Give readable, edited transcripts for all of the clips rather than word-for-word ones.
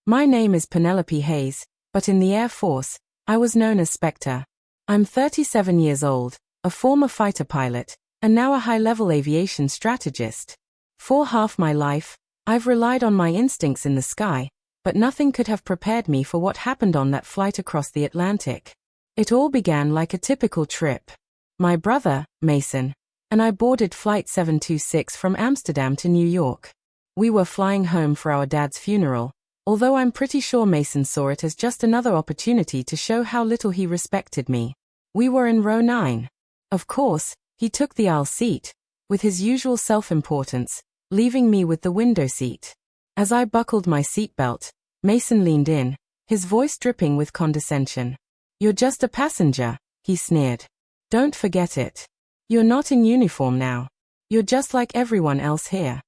My name is Penelope Hayes, but in the Air Force, I was known as Spectre. I'm 37 years old, a former fighter pilot, and now a high-level aviation strategist. For half my life, I've relied on my instincts in the sky, but nothing could have prepared me for what happened on that flight across the Atlantic. It all began like a typical trip. My brother, Mason, and I boarded Flight 726 from Amsterdam to New York. We were flying home for our dad's funeral, although I'm pretty sure Mason saw it as just another opportunity to show how little he respected me. We were in row 9. Of course, he took the aisle seat, with his usual self-importance, leaving me with the window seat. As I buckled my seatbelt, Mason leaned in, his voice dripping with condescension. "You're just a passenger," he sneered. "Don't forget it. You're not in uniform now. You're just like everyone else here."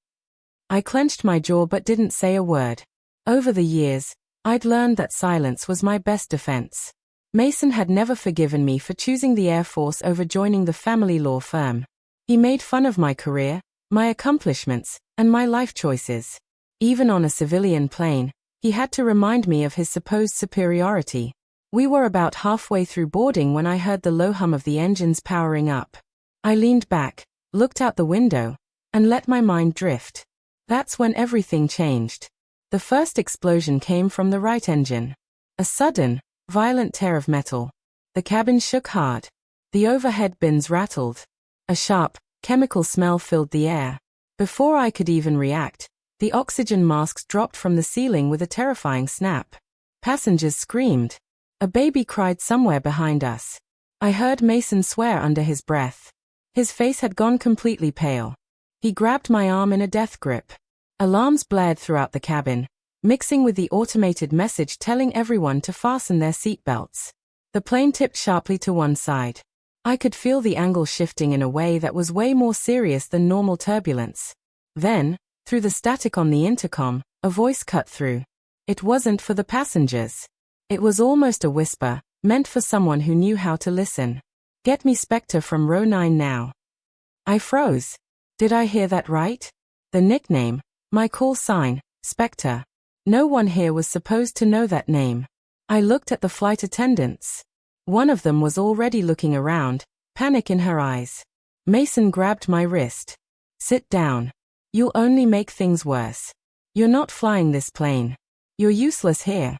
I clenched my jaw but didn't say a word. Over the years, I'd learned that silence was my best defense. Mason had never forgiven me for choosing the Air Force over joining the family law firm. He made fun of my career, my accomplishments, and my life choices. Even on a civilian plane, he had to remind me of his supposed superiority. We were about halfway through boarding when I heard the low hum of the engines powering up. I leaned back, looked out the window, and let my mind drift. That's when everything changed. The first explosion came from the right engine. A sudden, violent tear of metal. The cabin shook hard. The overhead bins rattled. A sharp, chemical smell filled the air. Before I could even react, the oxygen masks dropped from the ceiling with a terrifying snap. Passengers screamed. A baby cried somewhere behind us. I heard Mason swear under his breath. His face had gone completely pale. He grabbed my arm in a death grip. Alarms blared throughout the cabin, mixing with the automated message telling everyone to fasten their seatbelts. The plane tipped sharply to one side. I could feel the angle shifting in a way that was way more serious than normal turbulence. Then, through the static on the intercom, a voice cut through. It wasn't for the passengers. It was almost a whisper, meant for someone who knew how to listen. "Get me Spectre from row 9 now." I froze. Did I hear that right? The nickname, my call sign, Spectre. No one here was supposed to know that name. I looked at the flight attendants. One of them was already looking around, panic in her eyes. Mason grabbed my wrist. "Sit down. You'll only make things worse. You're not flying this plane. You're useless here."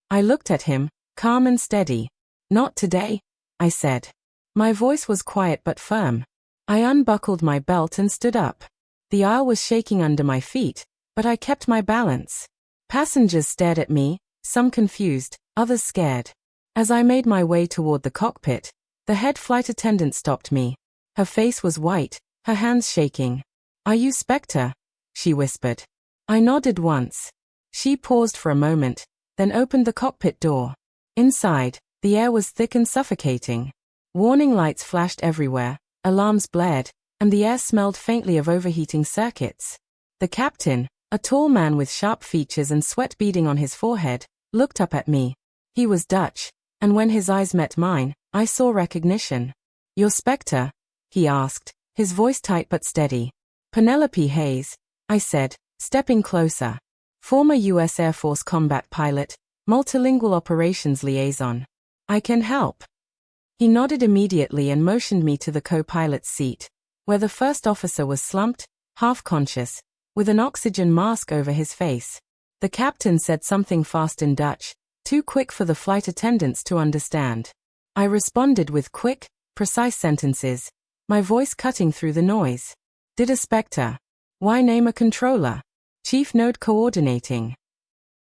I looked at him, calm and steady. "Not today," I said. My voice was quiet but firm. I unbuckled my belt and stood up. The aisle was shaking under my feet, but I kept my balance. Passengers stared at me, some confused, others scared. As I made my way toward the cockpit, the head flight attendant stopped me. Her face was white, her hands shaking. "Are you Spectre?" she whispered. I nodded once. She paused for a moment, then opened the cockpit door. Inside, the air was thick and suffocating. Warning lights flashed everywhere, alarms blared, and the air smelled faintly of overheating circuits. The captain, a tall man with sharp features and sweat beading on his forehead, looked up at me. He was Dutch, and when his eyes met mine, I saw recognition. "You're Spectre?" he asked, his voice tight but steady. "Penelope Hayes," I said, stepping closer. "Former U.S. Air Force combat pilot, multilingual operations liaison. I can help." He nodded immediately and motioned me to the co-pilot's seat, where the first officer was slumped, half-conscious, with an oxygen mask over his face. The captain said something fast in Dutch, too quick for the flight attendants to understand. I responded with quick, precise sentences, my voice cutting through the noise. "Did a Spectre? Why name a controller? Chief node coordinating."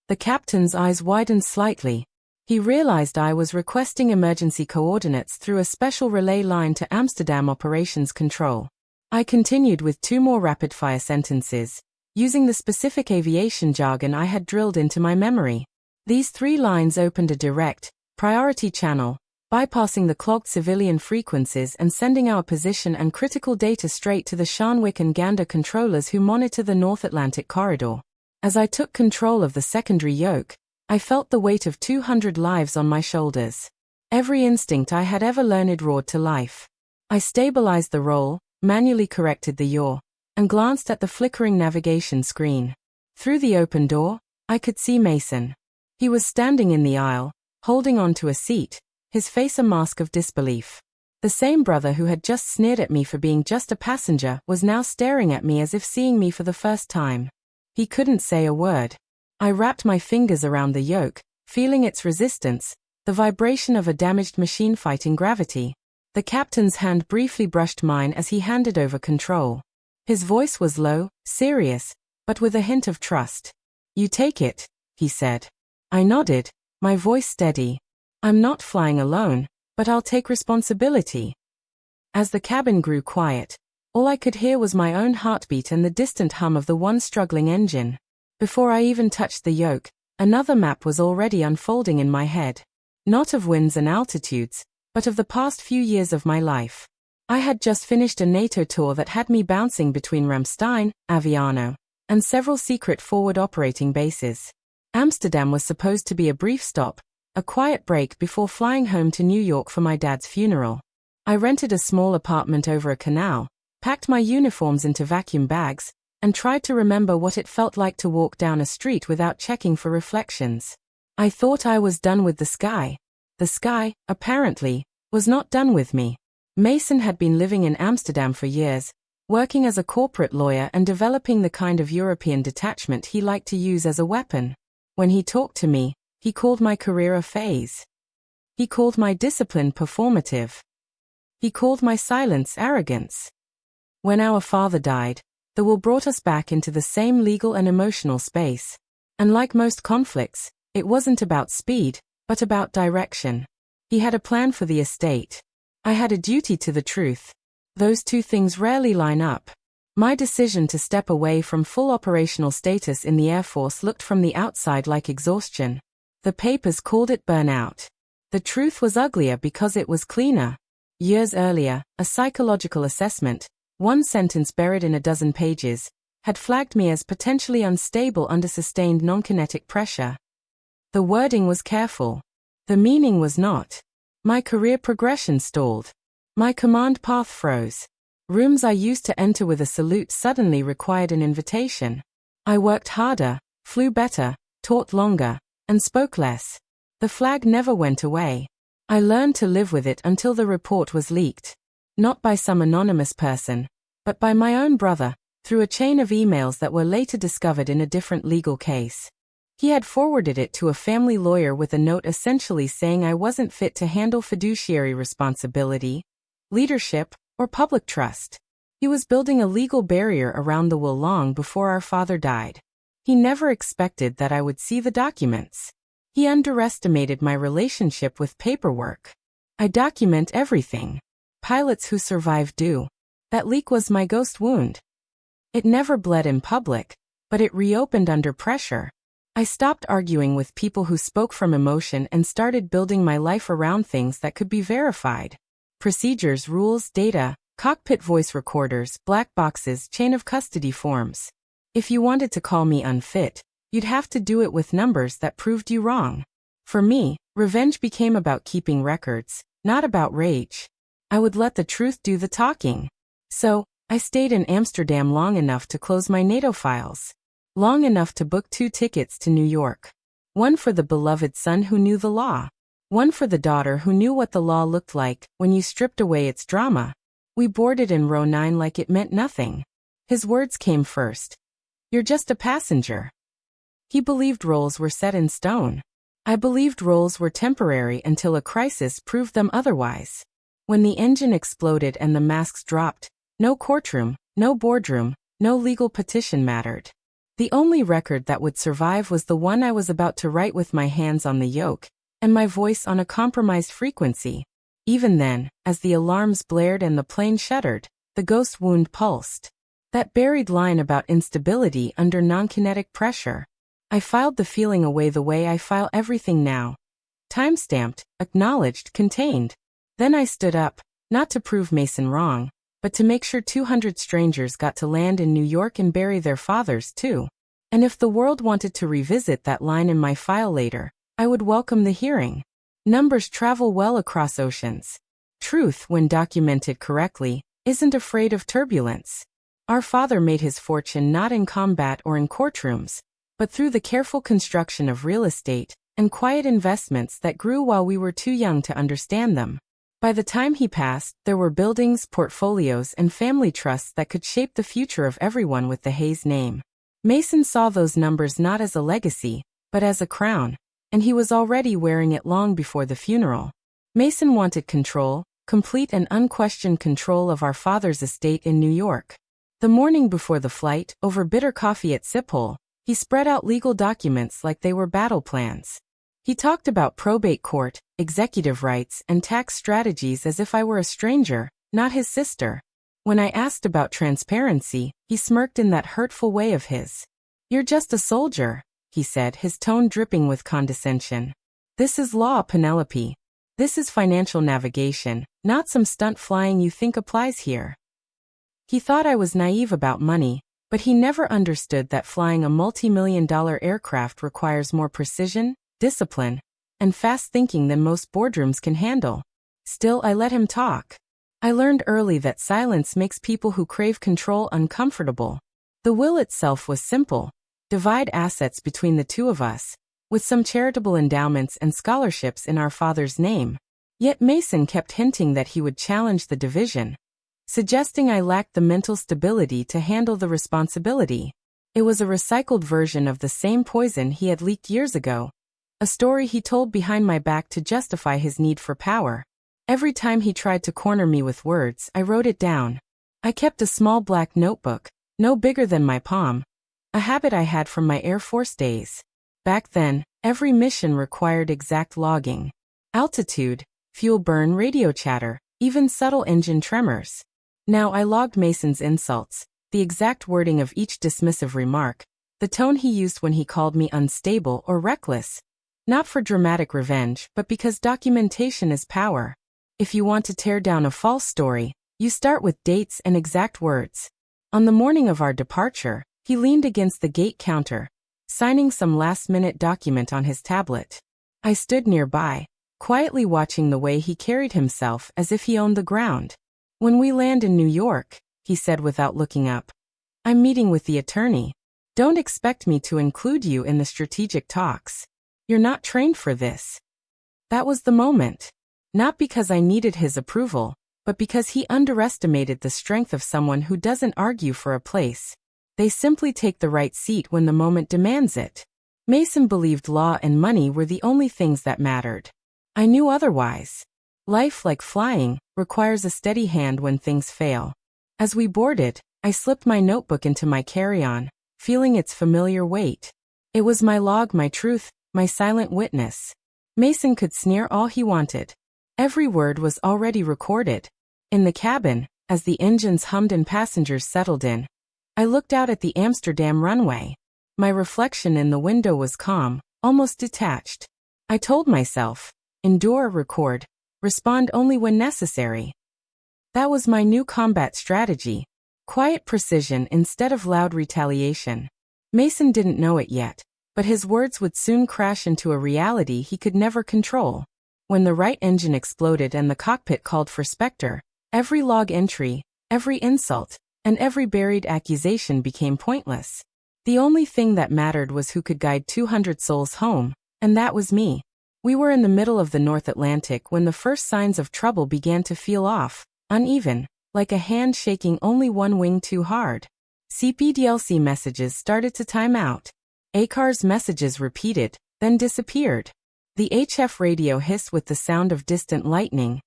The captain's eyes widened slightly. He realized I was requesting emergency coordinates through a special relay line to Amsterdam Operations Control. I continued with 2 more rapid-fire sentences, using the specific aviation jargon I had drilled into my memory. These 3 lines opened a direct, priority channel, bypassing the clogged civilian frequencies and sending our position and critical data straight to the Sharnwick and Gander controllers who monitor the North Atlantic corridor. As I took control of the secondary yoke, I felt the weight of 200 lives on my shoulders. Every instinct I had ever learned roared to life. I stabilized the roll, manually corrected the yaw, and glanced at the flickering navigation screen. Through the open door, I could see Mason. He was standing in the aisle, holding on to a seat, his face a mask of disbelief. The same brother who had just sneered at me for being just a passenger was now staring at me as if seeing me for the first time. He couldn't say a word. I wrapped my fingers around the yoke, feeling its resistance, the vibration of a damaged machine fighting gravity. The captain's hand briefly brushed mine as he handed over control. His voice was low, serious, but with a hint of trust. "You take it," he said. I nodded, my voice steady. "I'm not flying alone, but I'll take responsibility." As the cabin grew quiet, all I could hear was my own heartbeat and the distant hum of the one struggling engine. Before I even touched the yoke, another map was already unfolding in my head. Not of winds and altitudes, but of the past few years of my life. I had just finished a NATO tour that had me bouncing between Ramstein, Aviano, and several secret forward operating bases. Amsterdam was supposed to be a brief stop, a quiet break before flying home to New York for my dad's funeral. I rented a small apartment over a canal, packed my uniforms into vacuum bags, and tried to remember what it felt like to walk down a street without checking for reflections. I thought I was done with the sky. The sky, apparently, was not done with me. Mason had been living in Amsterdam for years, working as a corporate lawyer and developing the kind of European detachment he liked to use as a weapon. When he talked to me, he called my career a phase. He called my discipline performative. He called my silence arrogance. When our father died, the war brought us back into the same legal and emotional space. And like most conflicts, it wasn't about speed, but about direction. He had a plan for the estate. I had a duty to the truth. Those two things rarely line up. My decision to step away from full operational status in the Air Force looked from the outside like exhaustion. The papers called it burnout. The truth was uglier because it was cleaner. Years earlier, a psychological assessment, one sentence buried in a dozen pages, had flagged me as potentially unstable under sustained non-kinetic pressure. The wording was careful. The meaning was not. My career progression stalled. My command path froze. Rooms I used to enter with a salute suddenly required an invitation. I worked harder, flew better, taught longer, and spoke less. The flag never went away. I learned to live with it until the report was leaked. Not by some anonymous person, but by my own brother, through a chain of emails that were later discovered in a different legal case. He had forwarded it to a family lawyer with a note essentially saying I wasn't fit to handle fiduciary responsibility, leadership, or public trust. He was building a legal barrier around the will long before our father died. He never expected that I would see the documents. He underestimated my relationship with paperwork. I document everything. Pilots who survive do. That leak was my ghost wound. It never bled in public, but it reopened under pressure. I stopped arguing with people who spoke from emotion and started building my life around things that could be verified. Procedures, rules, data, cockpit voice recorders, black boxes, chain of custody forms. If you wanted to call me unfit, you'd have to do it with numbers that proved you wrong. For me, revenge became about keeping records, not about rage. I would let the truth do the talking. So, I stayed in Amsterdam long enough to close my NATO files. Long enough to book 2 tickets to New York. One for the beloved son who knew the law. One for the daughter who knew what the law looked like when you stripped away its drama. We boarded in row 9 like it meant nothing. His words came first. "You're just a passenger." He believed roles were set in stone. I believed roles were temporary until a crisis proved them otherwise. When the engine exploded and the masks dropped, no courtroom, no boardroom, no legal petition mattered. The only record that would survive was the one I was about to write with my hands on the yoke, and my voice on a compromised frequency. Even then, as the alarms blared and the plane shuddered, the ghost wound pulsed. That buried line about instability under non-kinetic pressure. I filed the feeling away the way I file everything now. Time-stamped, acknowledged, contained. Then I stood up, not to prove Mason wrong, but to make sure 200 strangers got to land in New York and bury their fathers too. And if the world wanted to revisit that line in my file later, I would welcome the hearing. Numbers travel well across oceans. Truth, when documented correctly, isn't afraid of turbulence. Our father made his fortune not in combat or in courtrooms, but through the careful construction of real estate and quiet investments that grew while we were too young to understand them. By the time he passed, there were buildings, portfolios, and family trusts that could shape the future of everyone with the Hayes name. Mason saw those numbers not as a legacy, but as a crown, and he was already wearing it long before the funeral. Mason wanted control, complete and unquestioned control of our father's estate in New York. The morning before the flight, over bitter coffee at Siphole, he spread out legal documents like they were battle plans. He talked about probate court, executive rights, and tax strategies as if I were a stranger, not his sister. When I asked about transparency, he smirked in that hurtful way of his. "You're just a soldier," he said, his tone dripping with condescension. "This is law, Penelope. This is financial navigation, not some stunt flying you think applies here." He thought I was naive about money, but he never understood that flying a multi-million-dollar aircraft requires more precision, discipline, and fast thinking than most boardrooms can handle. Still, I let him talk. I learned early that silence makes people who crave control uncomfortable. The will itself was simple: divide assets between the two of us, with some charitable endowments and scholarships in our father's name. Yet Mason kept hinting that he would challenge the division, suggesting I lacked the mental stability to handle the responsibility. It was a recycled version of the same poison he had leaked years ago, a story he told behind my back to justify his need for power. Every time he tried to corner me with words, I wrote it down. I kept a small black notebook, no bigger than my palm, a habit I had from my Air Force days. Back then, every mission required exact logging. Altitude, fuel burn, radio chatter, even subtle engine tremors. Now I logged Mason's insults, the exact wording of each dismissive remark, the tone he used when he called me unstable or reckless. Not for dramatic revenge, but because documentation is power. If you want to tear down a false story, you start with dates and exact words. On the morning of our departure, he leaned against the gate counter, signing some last-minute document on his tablet. I stood nearby, quietly watching the way he carried himself as if he owned the ground. "When we land in New York," he said without looking up, "I'm meeting with the attorney. Don't expect me to include you in the strategic talks. You're not trained for this." That was the moment. Not because I needed his approval, but because he underestimated the strength of someone who doesn't argue for a place. They simply take the right seat when the moment demands it. Mason believed law and money were the only things that mattered. I knew otherwise. Life, like flying, requires a steady hand when things fail. As we boarded, I slipped my notebook into my carry-on, feeling its familiar weight. It was my log, my truth, my silent witness. Mason could sneer all he wanted. Every word was already recorded. In the cabin, as the engines hummed and passengers settled in, I looked out at the Amsterdam runway. My reflection in the window was calm, almost detached. I told myself, endure, record, respond only when necessary. That was my new combat strategy. Quiet precision instead of loud retaliation. Mason didn't know it yet, but his words would soon crash into a reality he could never control. When the right engine exploded and the cockpit called for Spectre, every log entry, every insult, and every buried accusation became pointless. The only thing that mattered was who could guide 200 souls home, and that was me. We were in the middle of the North Atlantic when the first signs of trouble began to feel off, uneven, like a hand shaking only one wing too hard. CPDLC messages started to time out. ACAR's messages repeated, then disappeared. The HF radio hissed with the sound of distant lightning,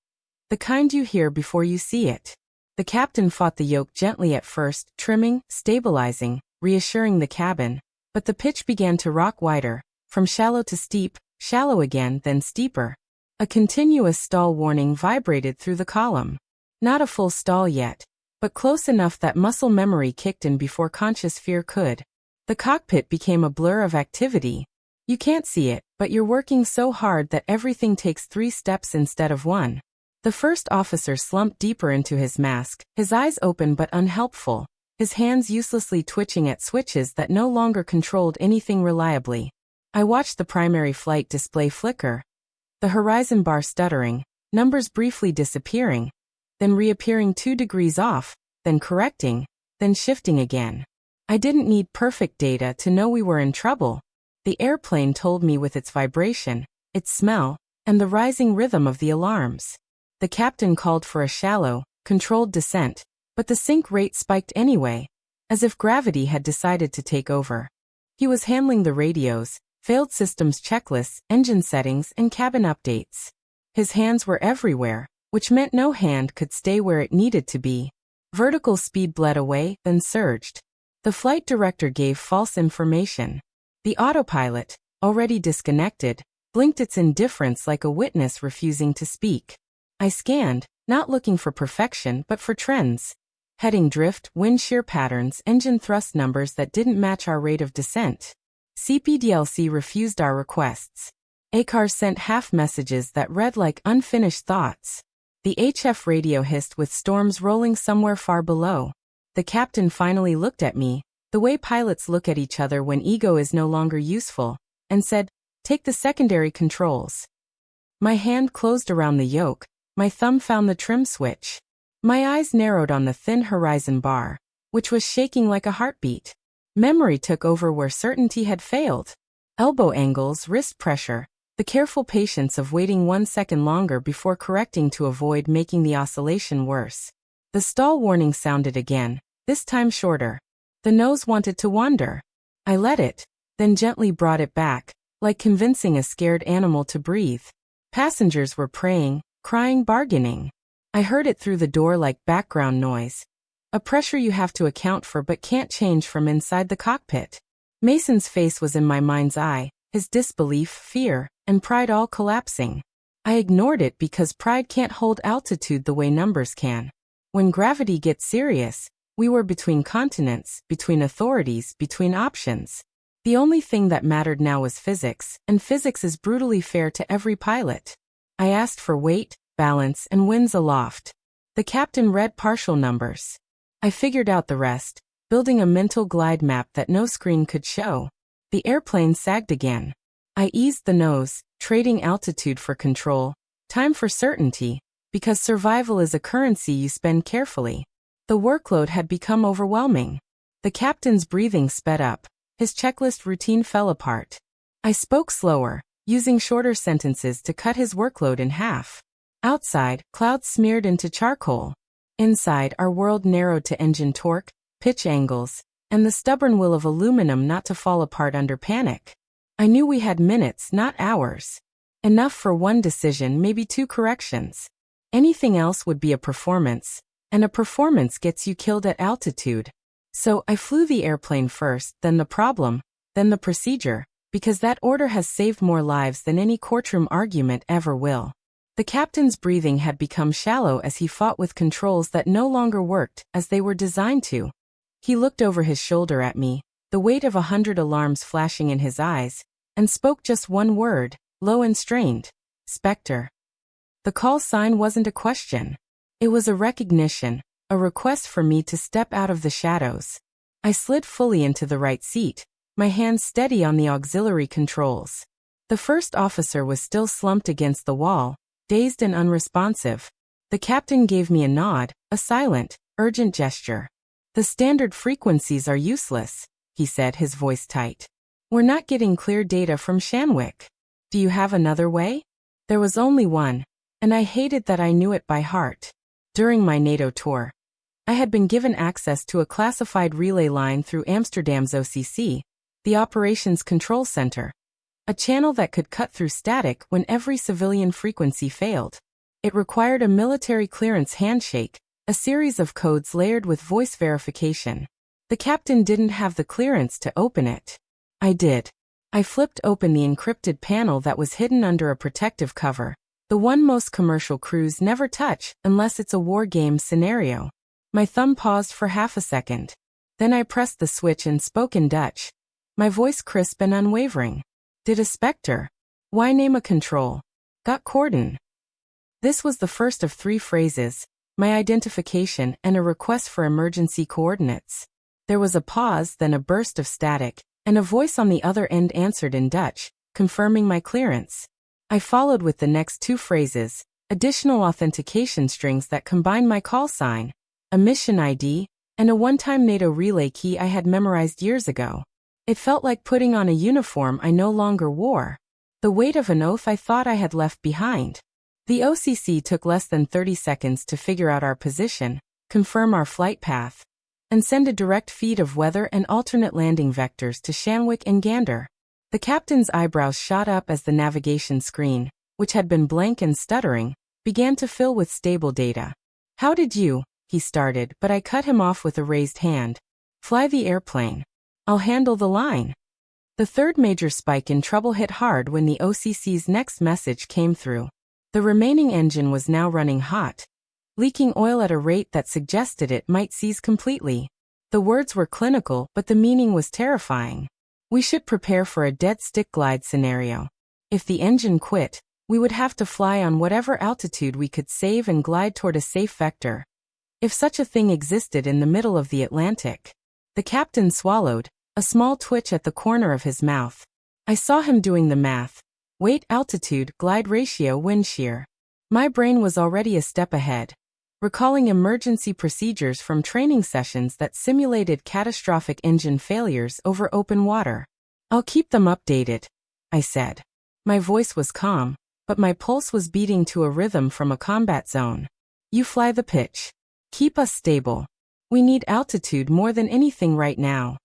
the kind you hear before you see it. The captain fought the yoke gently at first, trimming, stabilizing, reassuring the cabin, but the pitch began to rock wider, from shallow to steep, shallow again, then steeper. A continuous stall warning vibrated through the column. Not a full stall yet, but close enough that muscle memory kicked in before conscious fear could. The cockpit became a blur of activity. You can't see it, but you're working so hard that everything takes 3 steps instead of 1. The first officer slumped deeper into his mask, his eyes open but unhelpful, his hands uselessly twitching at switches that no longer controlled anything reliably. I watched the primary flight display flicker, the horizon bar stuttering, numbers briefly disappearing, then reappearing 2 degrees off, then correcting, then shifting again. I didn't need perfect data to know we were in trouble. The airplane told me with its vibration, its smell, and the rising rhythm of the alarms. The captain called for a shallow, controlled descent, but the sink rate spiked anyway, as if gravity had decided to take over. He was handling the radios, failed systems checklists, engine settings, and cabin updates. His hands were everywhere, which meant no hand could stay where it needed to be. Vertical speed bled away, then surged. The flight director gave false information. The autopilot, already disconnected, blinked its indifference like a witness refusing to speak. I scanned, not looking for perfection but for trends. Heading drift, wind shear patterns, engine thrust numbers that didn't match our rate of descent. CPDLC refused our requests. ACARS sent half messages that read like unfinished thoughts. The HF radio hissed with storms rolling somewhere far below. The captain finally looked at me, the way pilots look at each other when ego is no longer useful, and said, "Take the secondary controls." My hand closed around the yoke, my thumb found the trim switch. My eyes narrowed on the thin horizon bar, which was shaking like a heartbeat. Memory took over where certainty had failed. Elbow angles, wrist pressure, the careful patience of waiting 1 second longer before correcting to avoid making the oscillation worse. The stall warning sounded again, this time shorter. The nose wanted to wander. I let it, then gently brought it back, like convincing a scared animal to breathe. Passengers were praying, crying, bargaining. I heard it through the door like background noise. A pressure you have to account for but can't change from inside the cockpit. Mason's face was in my mind's eye, his disbelief, fear, and pride all collapsing. I ignored it because pride can't hold altitude the way numbers can. When gravity gets serious, we were between continents, between authorities, between options. The only thing that mattered now was physics, and physics is brutally fair to every pilot. I asked for weight, balance, and winds aloft. The captain read partial numbers. I figured out the rest, building a mental glide map that no screen could show. The airplane sagged again. I eased the nose, trading altitude for control, time for certainty, because survival is a currency you spend carefully. The workload had become overwhelming. The captain's breathing sped up, his checklist routine fell apart. I spoke slower, using shorter sentences to cut his workload in half. Outside, clouds smeared into charcoal. Inside, our world narrowed to engine torque, pitch angles, and the stubborn will of aluminum not to fall apart under panic. I knew we had minutes, not hours. Enough for one decision, maybe 2 corrections. Anything else would be a performance, and a performance gets you killed at altitude. So I flew the airplane first, then the problem, then the procedure, because that order has saved more lives than any courtroom argument ever will. The captain's breathing had become shallow as he fought with controls that no longer worked as they were designed to. He looked over his shoulder at me, the weight of 100 alarms flashing in his eyes, and spoke just one word, low and strained. "Spectre." The call sign wasn't a question. It was a recognition, a request for me to step out of the shadows. I slid fully into the right seat, my hands steady on the auxiliary controls. The first officer was still slumped against the wall, dazed and unresponsive. The captain gave me a nod, a silent, urgent gesture. "The standard frequencies are useless," he said, his voice tight. "We're not getting clear data from Shanwick. Do you have another way?" There was only one, and I hated that I knew it by heart. During my NATO tour, I had been given access to a classified relay line through Amsterdam's OCC, the Operations Control Center, a channel that could cut through static when every civilian frequency failed. It required a military clearance handshake, a series of codes layered with voice verification. The captain didn't have the clearance to open it. I did. I flipped open the encrypted panel that was hidden under a protective cover, the one most commercial crews never touch unless it's a war game scenario. My thumb paused for half a second. Then I pressed the switch and spoke in Dutch, my voice crisp and unwavering. "Did a Spectre? Why name a control? Got Corden." This was the first of 3 phrases, my identification and a request for emergency coordinates. There was a pause, then a burst of static, and a voice on the other end answered in Dutch, confirming my clearance. I followed with the next 2 phrases, additional authentication strings that combined my call sign, a mission ID, and a one-time NATO relay key I had memorized years ago. It felt like putting on a uniform I no longer wore. The weight of an oath I thought I had left behind. The OCC took less than 30 seconds to figure out our position, confirm our flight path, and send a direct feed of weather and alternate landing vectors to Shanwick and Gander. The captain's eyebrows shot up as the navigation screen, which had been blank and stuttering, began to fill with stable data. "How did you," he started, but I cut him off with a raised hand. "Fly the airplane. I'll handle the line." The third major spike in trouble hit hard when the OCC's next message came through. The remaining engine was now running hot, leaking oil at a rate that suggested it might seize completely. The words were clinical, but the meaning was terrifying. We should prepare for a dead stick glide scenario. If the engine quit, we would have to fly on whatever altitude we could save and glide toward a safe vector. If such a thing existed in the middle of the Atlantic. The captain swallowed, a small twitch at the corner of his mouth. I saw him doing the math. Weight, altitude, glide ratio, wind shear. My brain was already a step ahead, recalling emergency procedures from training sessions that simulated catastrophic engine failures over open water. "I'll keep them updated," I said. My voice was calm, but my pulse was beating to a rhythm from a combat zone. "You fly the pitch. Keep us stable. We need altitude more than anything right now."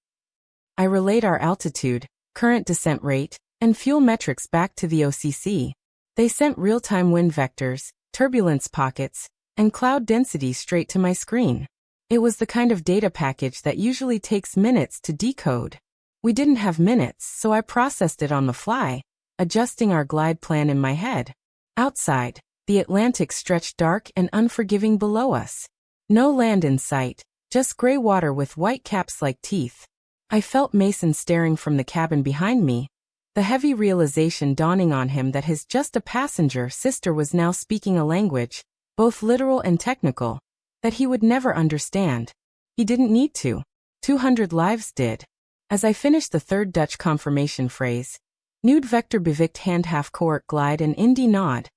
I relayed our altitude, current descent rate, and fuel metrics back to the OCC. They sent real-time wind vectors, turbulence pockets, and cloud density straight to my screen. It was the kind of data package that usually takes minutes to decode. We didn't have minutes, so I processed it on the fly, adjusting our glide plan in my head. Outside, the Atlantic stretched dark and unforgiving below us. No land in sight, just gray water with white caps like teeth. I felt Mason staring from the cabin behind me, the heavy realization dawning on him that his just a passenger sister was now speaking a language, both literal and technical, that he would never understand. He didn't need to. 200 lives did. As I finished the third Dutch confirmation phrase, nude vector bevict hand half cohort glide and Indy nod,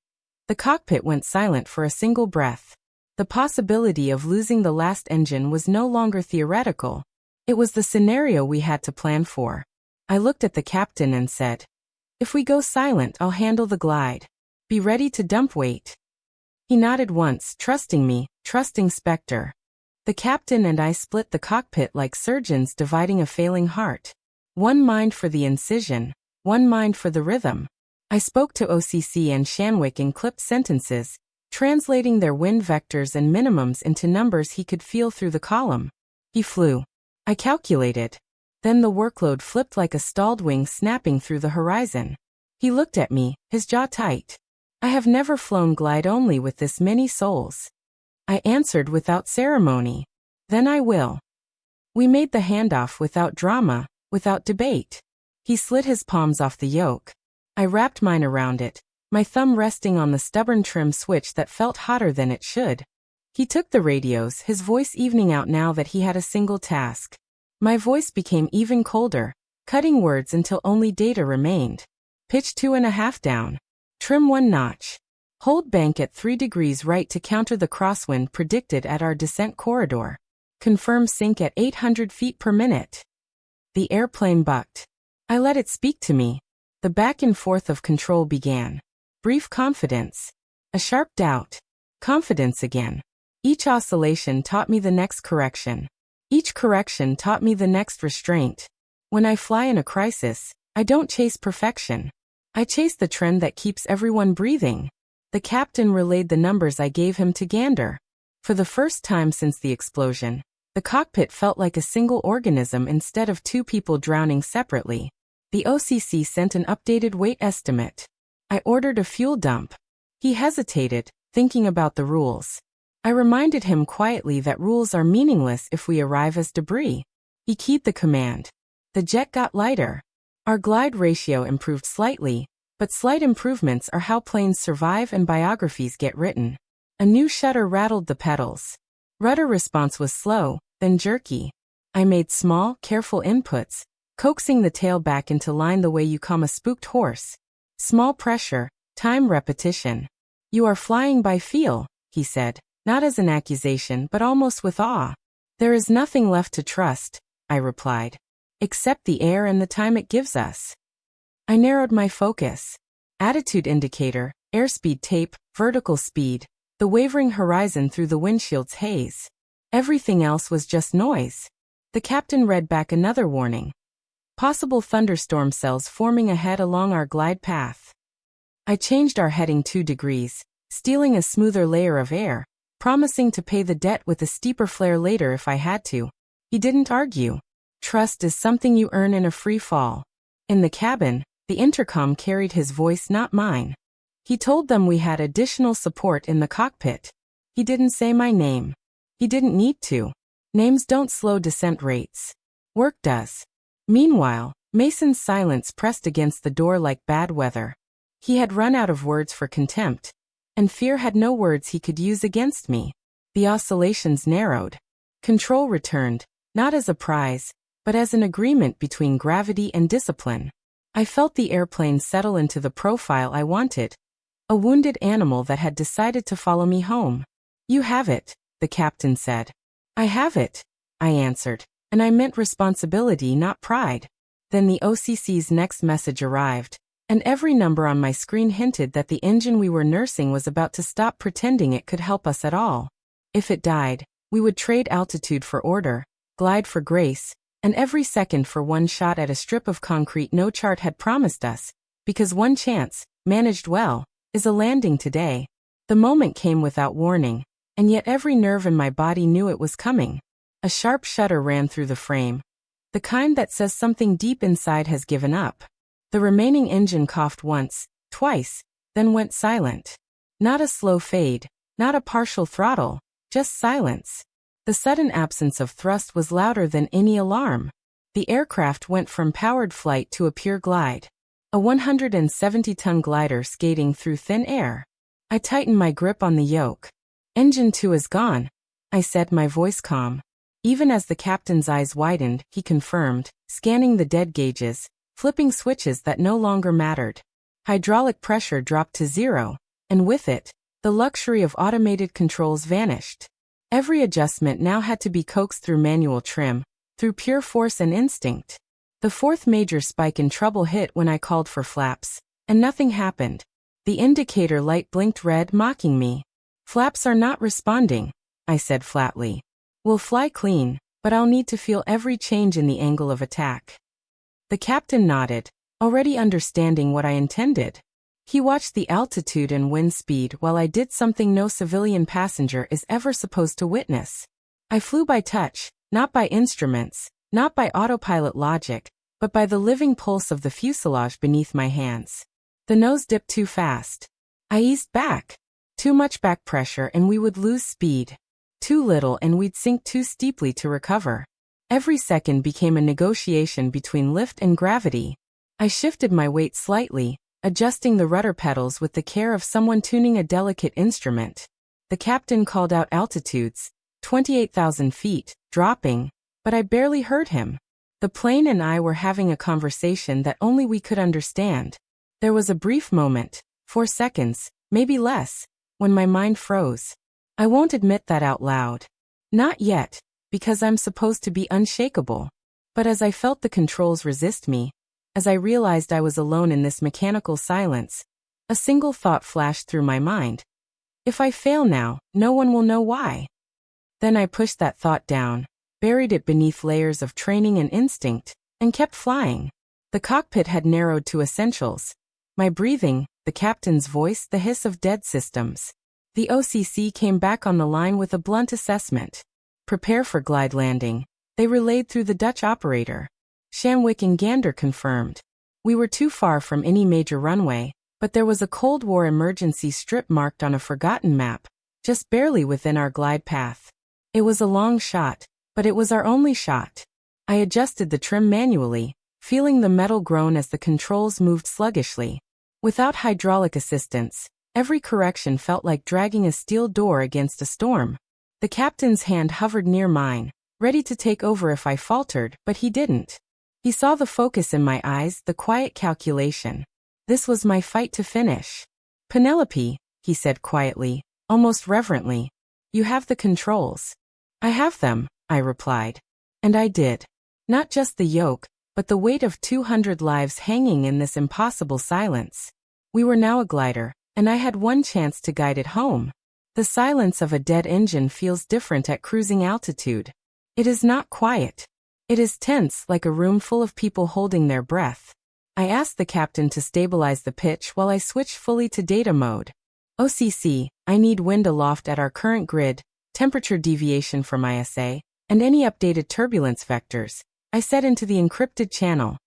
the cockpit went silent for a single breath. The possibility of losing the last engine was no longer theoretical. It was the scenario we had to plan for. I looked at the captain and said, "If we go silent, I'll handle the glide. Be ready to dump weight." He nodded once, trusting me, trusting Spectre. The captain and I split the cockpit like surgeons dividing a failing heart. One mind for the incision, one mind for the rhythm. I spoke to OCC and Shanwick in clipped sentences, translating their wind vectors and minimums into numbers he could feel through the column. He flew. I calculated. Then the workload flipped like a stalled wing snapping through the horizon. He looked at me, his jaw tight. "I have never flown glide only with this many souls." I answered without ceremony. "Then I will." We made the handoff without drama, without debate. He slid his palms off the yoke. I wrapped mine around it, my thumb resting on the stubborn trim switch that felt hotter than it should. He took the radios, his voice evening out now that he had a single task. My voice became even colder, cutting words until only data remained. Pitch 2.5 down. Trim 1 notch. Hold bank at 3 degrees right to counter the crosswind predicted at our descent corridor. Confirm sink at 800 feet per minute. The airplane bucked. I let it speak to me. The back and forth of control began. Brief confidence. A sharp doubt. Confidence again. Each oscillation taught me the next correction. Each correction taught me the next restraint. When I fly in a crisis, I don't chase perfection. I chase the trend that keeps everyone breathing. The captain relayed the numbers I gave him to Gander. For the first time since the explosion, the cockpit felt like a single organism instead of two people drowning separately. The OCC sent an updated weight estimate. I ordered a fuel dump. He hesitated, thinking about the rules. I reminded him quietly that rules are meaningless if we arrive as debris. He keyed the command. The jet got lighter. Our glide ratio improved slightly, but slight improvements are how planes survive and biographies get written. A new shutter rattled the pedals. Rudder response was slow, then jerky. I made small, careful inputs, coaxing the tail back into line the way you calm a spooked horse. Small pressure, time repetition. "You are flying by feel," he said, not as an accusation but almost with awe. There is nothing left to trust, I replied. Except the air and the time it gives us. I narrowed my focus. Attitude indicator, airspeed tape, vertical speed, the wavering horizon through the windshield's haze. Everything else was just noise. The captain read back another warning. Possible thunderstorm cells forming ahead along our glide path. I changed our heading 2 degrees, stealing a smoother layer of air, promising to pay the debt with a steeper flare later if I had to. He didn't argue. Trust is something you earn in a free fall. In the cabin, the intercom carried his voice, not mine. He told them we had additional support in the cockpit. He didn't say my name. He didn't need to. Names don't slow descent rates. Work does. Meanwhile, Mason's silence pressed against the door like bad weather. He had run out of words for contempt, and fear had no words he could use against me. The oscillations narrowed. Control returned, not as a prize, but as an agreement between gravity and discipline. I felt the airplane settle into the profile I wanted. A wounded animal that had decided to follow me home. You have it, the captain said. I have it, I answered, and I meant responsibility, not pride. Then the OCC's next message arrived, and every number on my screen hinted that the engine we were nursing was about to stop pretending it could help us at all. If it died, we would trade altitude for order, glide for grace, and every second for one shot at a strip of concrete no chart had promised us, because one chance, managed well, is a landing today. The moment came without warning, and yet every nerve in my body knew it was coming. A sharp shudder ran through the frame. The kind that says something deep inside has given up. The remaining engine coughed once, twice, then went silent. Not a slow fade, not a partial throttle, just silence. The sudden absence of thrust was louder than any alarm. The aircraft went from powered flight to a pure glide. A 170-ton glider skating through thin air. I tightened my grip on the yoke. Engine 2 is gone, I said, my voice calm. Even as the captain's eyes widened, he confirmed, scanning the dead gauges, flipping switches that no longer mattered. Hydraulic pressure dropped to 0, and with it, the luxury of automated controls vanished. Every adjustment now had to be coaxed through manual trim, through pure force and instinct. The fourth major spike in trouble hit when I called for flaps, and nothing happened. The indicator light blinked red, mocking me. Flaps are not responding, I said flatly. We'll fly clean, but I'll need to feel every change in the angle of attack. The captain nodded, already understanding what I intended. He watched the altitude and wind speed while I did something no civilian passenger is ever supposed to witness. I flew by touch, not by instruments, not by autopilot logic, but by the living pulse of the fuselage beneath my hands. The nose dipped too fast. I eased back. Too much back pressure and we would lose speed. Too little and we'd sink too steeply to recover. Every second became a negotiation between lift and gravity. I shifted my weight slightly, adjusting the rudder pedals with the care of someone tuning a delicate instrument. The captain called out altitudes, 28,000 feet, dropping, but I barely heard him. The plane and I were having a conversation that only we could understand. There was a brief moment, 4 seconds, maybe less, when my mind froze. I won't admit that out loud. Not yet, because I'm supposed to be unshakable. But as I felt the controls resist me, as I realized I was alone in this mechanical silence, a single thought flashed through my mind. If I fail now, no one will know why. Then I pushed that thought down, buried it beneath layers of training and instinct, and kept flying. The cockpit had narrowed to essentials. My breathing, the captain's voice, the hiss of dead systems. The OCC came back on the line with a blunt assessment. Prepare for glide landing, they relayed through the Dutch operator. Shamwick and Gander confirmed. We were too far from any major runway, but there was a Cold War emergency strip marked on a forgotten map, just barely within our glide path. It was a long shot, but it was our only shot. I adjusted the trim manually, feeling the metal groan as the controls moved sluggishly. Without hydraulic assistance, every correction felt like dragging a steel door against a storm. The captain's hand hovered near mine, ready to take over if I faltered, but he didn't. He saw the focus in my eyes, the quiet calculation. This was my fight to finish. Penelope, he said quietly, almost reverently, you have the controls. I have them, I replied. And I did. Not just the yoke, but the weight of 200 lives hanging in this impossible silence. We were now a glider, and I had one chance to guide it home. The silence of a dead engine feels different at cruising altitude. It is not quiet. It is tense, like a room full of people holding their breath. I asked the captain to stabilize the pitch while I switched fully to data mode. OCC, I need wind aloft at our current grid, temperature deviation from ISA, and any updated turbulence vectors, I said into the encrypted channel.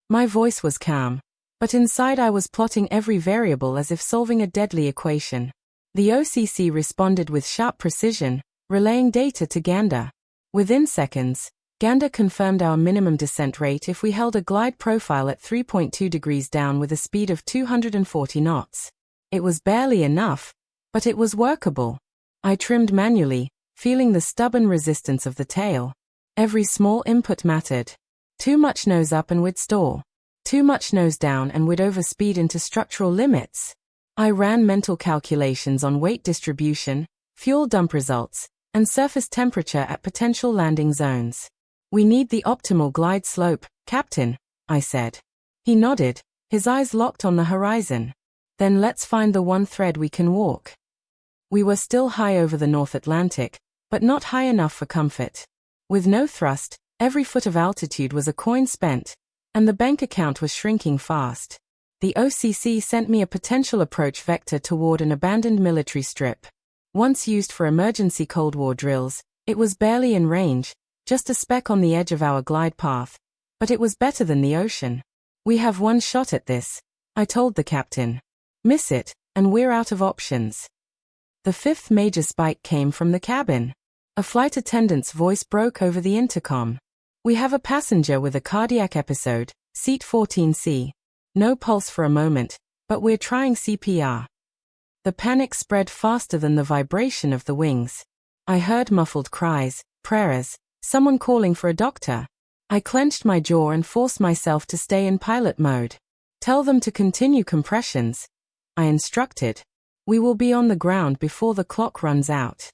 My voice was calm, but inside I was plotting every variable as if solving a deadly equation. The OCC responded with sharp precision, relaying data to Gander. Within seconds, Gander confirmed our minimum descent rate if we held a glide profile at 3.2 degrees down with a speed of 240 knots. It was barely enough, but it was workable. I trimmed manually, feeling the stubborn resistance of the tail. Every small input mattered. Too much nose up and we'd stall. Too much nose down and we'd overspeed into structural limits. I ran mental calculations on weight distribution, fuel dump results, and surface temperature at potential landing zones. We need the optimal glide slope, Captain, I said. He nodded, his eyes locked on the horizon. Then let's find the one thread we can walk. We were still high over the North Atlantic, but not high enough for comfort. With no thrust, every foot of altitude was a coin spent, and the bank account was shrinking fast. The OCC sent me a potential approach vector toward an abandoned military strip. Once used for emergency Cold War drills, it was barely in range, just a speck on the edge of our glide path, but it was better than the ocean. We have one shot at this, I told the captain. Miss it, and we're out of options. The fifth major spike came from the cabin. A flight attendant's voice broke over the intercom. We have a passenger with a cardiac episode, seat 14C. No pulse for a moment, but we're trying CPR. The panic spread faster than the vibration of the wings. I heard muffled cries, prayers, someone calling for a doctor. I clenched my jaw and forced myself to stay in pilot mode. Tell them to continue compressions, I instructed. We will be on the ground before the clock runs out.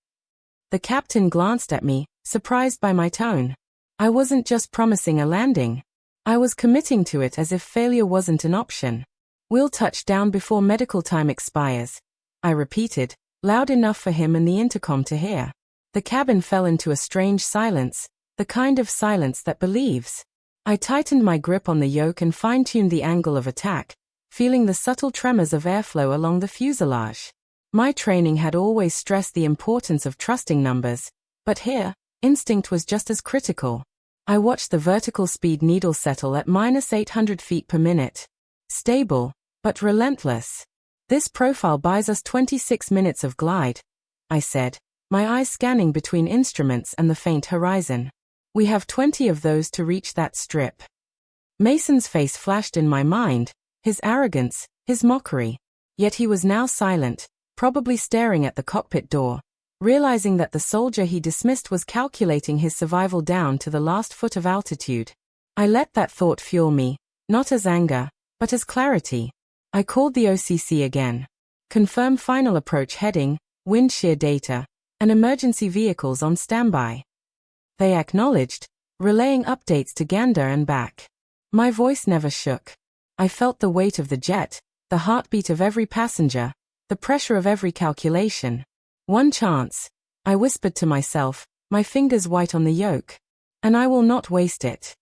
The captain glanced at me, surprised by my tone. I wasn't just promising a landing. I was committing to it as if failure wasn't an option. We'll touch down before medical time expires, I repeated, loud enough for him and the intercom to hear. The cabin fell into a strange silence, the kind of silence that believes. I tightened my grip on the yoke and fine-tuned the angle of attack, feeling the subtle tremors of airflow along the fuselage. My training had always stressed the importance of trusting numbers, but here, instinct was just as critical. I watched the vertical speed needle settle at -800 feet per minute. Stable, but relentless. This profile buys us 26 minutes of glide, I said, my eyes scanning between instruments and the faint horizon. We have 20 of those to reach that strip. Mason's face flashed in my mind, his arrogance, his mockery. Yet he was now silent, probably staring at the cockpit door, realizing that the soldier he dismissed was calculating his survival down to the last foot of altitude. I let that thought fuel me, not as anger, but as clarity. I called the OCC again. Confirm final approach heading, wind shear data, and emergency vehicles on standby. They acknowledged, relaying updates to Gander and back. My voice never shook. I felt the weight of the jet, the heartbeat of every passenger, the pressure of every calculation. One chance, I whispered to myself, my fingers white on the yoke. And I will not waste it.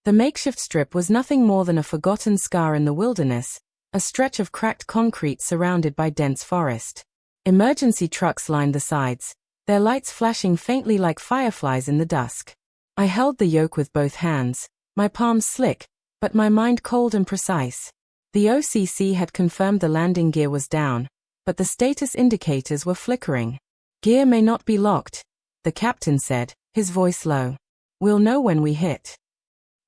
The makeshift strip was nothing more than a forgotten scar in the wilderness, a stretch of cracked concrete surrounded by dense forest. Emergency trucks lined the sides, their lights flashing faintly like fireflies in the dusk. I held the yoke with both hands, my palms slick, but my mind cold and precise. The OCC had confirmed the landing gear was down, but the status indicators were flickering. Gear may not be locked, the captain said, his voice low. We'll know when we hit.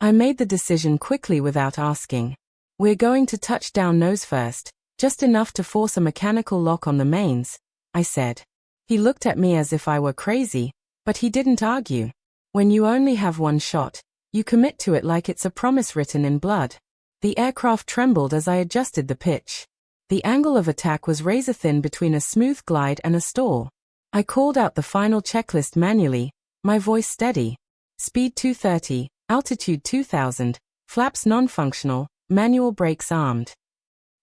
I made the decision quickly without asking. We're going to touch down nose first, just enough to force a mechanical lock on the mains, I said. He looked at me as if I were crazy, but he didn't argue. When you only have one shot, you commit to it like it's a promise written in blood. The aircraft trembled as I adjusted the pitch. The angle of attack was razor-thin between a smooth glide and a stall. I called out the final checklist manually, My voice steady. Speed 230, altitude 2000, flaps non-functional, manual brakes armed.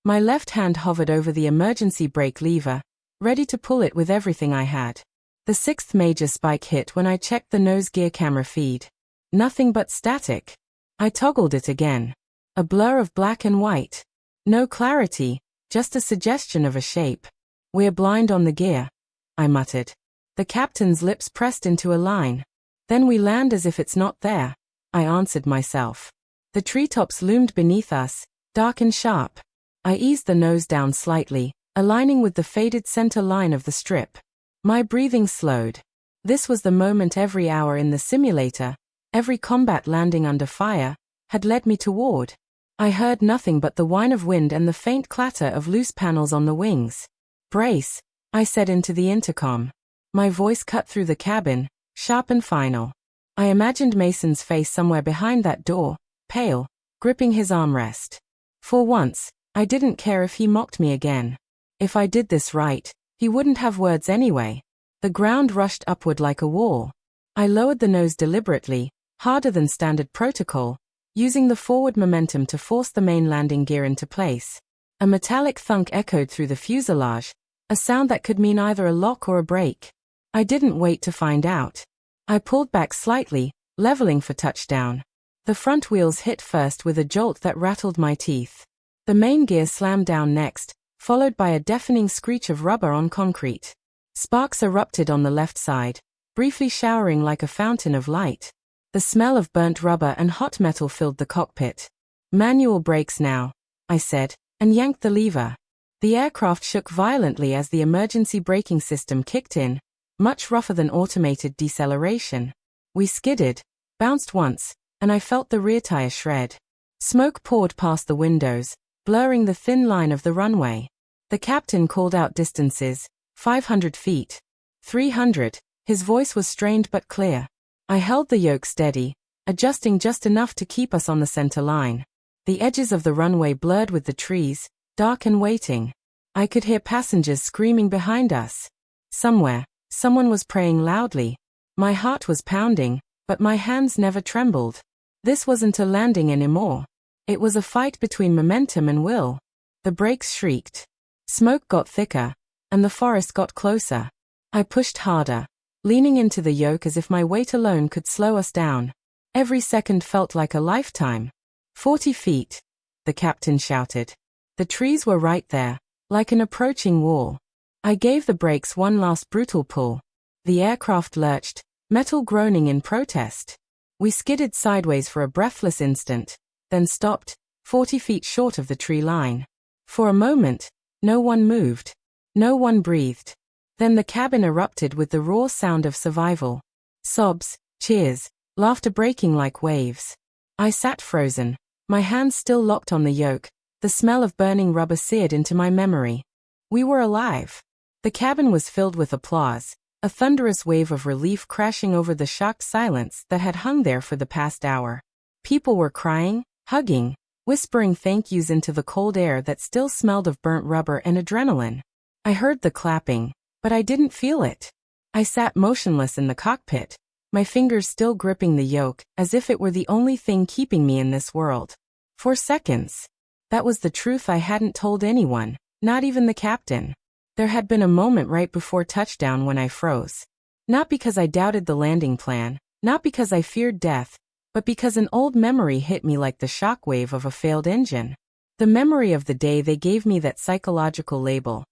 My left hand hovered over the emergency brake lever, ready to pull it with everything I had. The sixth major spike hit when I checked the nose gear camera feed. Nothing but static. I toggled it again. A blur of black and white. No clarity, just a suggestion of a shape. We're blind on the gear, I muttered. The captain's lips pressed into a line. Then we land as if it's not there, I answered myself. The treetops loomed beneath us, dark and sharp. I eased the nose down slightly, aligning with the faded center line of the strip. My breathing slowed. This was the moment every hour in the simulator, every combat landing under fire, had led me toward. I heard nothing but the whine of wind and the faint clatter of loose panels on the wings. Brace, I said into the intercom. My voice cut through the cabin, sharp and final. I imagined Mason's face somewhere behind that door, pale, gripping his armrest. For once, I didn't care if he mocked me again. If I did this right, he wouldn't have words anyway. The ground rushed upward like a wall. I lowered the nose deliberately, harder than standard protocol, using the forward momentum to force the main landing gear into place. A metallic thunk echoed through the fuselage, a sound that could mean either a lock or a break. I didn't wait to find out. I pulled back slightly, leveling for touchdown. The front wheels hit first with a jolt that rattled my teeth. The main gear slammed down next, followed by a deafening screech of rubber on concrete. Sparks erupted on the left side, briefly showering like a fountain of light. The smell of burnt rubber and hot metal filled the cockpit. Manual brakes now, I said, and yanked the lever. The aircraft shook violently as the emergency braking system kicked in, much rougher than automated deceleration. We skidded, bounced once, and I felt the rear tire shred. Smoke poured past the windows, blurring the thin line of the runway. The captain called out distances, 500 feet. 300, his voice was strained but clear. I held the yoke steady, adjusting just enough to keep us on the center line. The edges of the runway blurred with the trees, dark and waiting. I could hear passengers screaming behind us. Somewhere, someone was praying loudly. My heart was pounding, but my hands never trembled. This wasn't a landing anymore. It was a fight between momentum and will. The brakes shrieked. Smoke got thicker, and the forest got closer. I pushed harder, leaning into the yoke as if my weight alone could slow us down. Every second felt like a lifetime. 40 feet, the captain shouted. The trees were right there, like an approaching wall. I gave the brakes one last brutal pull. The aircraft lurched, metal groaning in protest. We skidded sideways for a breathless instant, then stopped, 40 feet short of the tree line. For a moment, no one moved. No one breathed. Then the cabin erupted with the raw sound of survival. Sobs, cheers, laughter breaking like waves. I sat frozen, my hands still locked on the yoke, the smell of burning rubber seared into my memory. We were alive. The cabin was filled with applause, a thunderous wave of relief crashing over the shocked silence that had hung there for the past hour. People were crying, hugging, whispering thank yous into the cold air that still smelled of burnt rubber and adrenaline. I heard the clapping, but I didn't feel it. I sat motionless in the cockpit, my fingers still gripping the yoke, as if it were the only thing keeping me in this world. For seconds. That was the truth I hadn't told anyone, not even the captain. There had been a moment right before touchdown when I froze. Not because I doubted the landing plan, not because I feared death, but because an old memory hit me like the shockwave of a failed engine. The memory of the day they gave me that psychological label.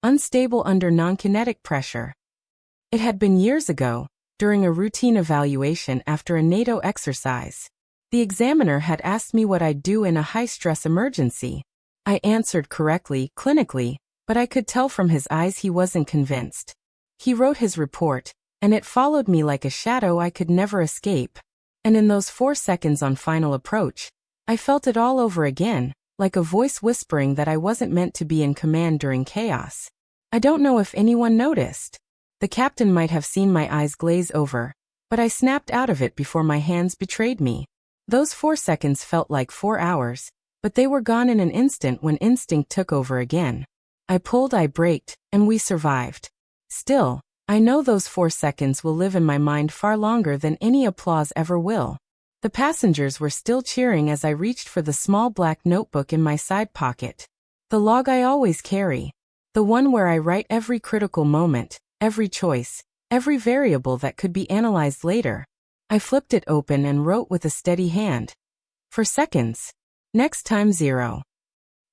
Unstable under non-kinetic pressure. It had been years ago, during a routine evaluation after a NATO exercise. The examiner had asked me what I'd do in a high-stress emergency. I answered correctly, clinically, but I could tell from his eyes he wasn't convinced. He wrote his report, and it followed me like a shadow I could never escape. And in those 4 seconds on final approach, I felt it all over again, like a voice whispering that I wasn't meant to be in command during chaos. I don't know if anyone noticed. The captain might have seen my eyes glaze over, but I snapped out of it before my hands betrayed me. Those 4 seconds felt like 4 hours, but they were gone in an instant when instinct took over again. I pulled, I braked, and we survived. Still, I know those 4 seconds will live in my mind far longer than any applause ever will. The passengers were still cheering as I reached for the small black notebook in my side pocket. The log I always carry. The one where I write every critical moment, every choice, every variable that could be analyzed later. I flipped it open and wrote with a steady hand. 4 seconds. Next time 0.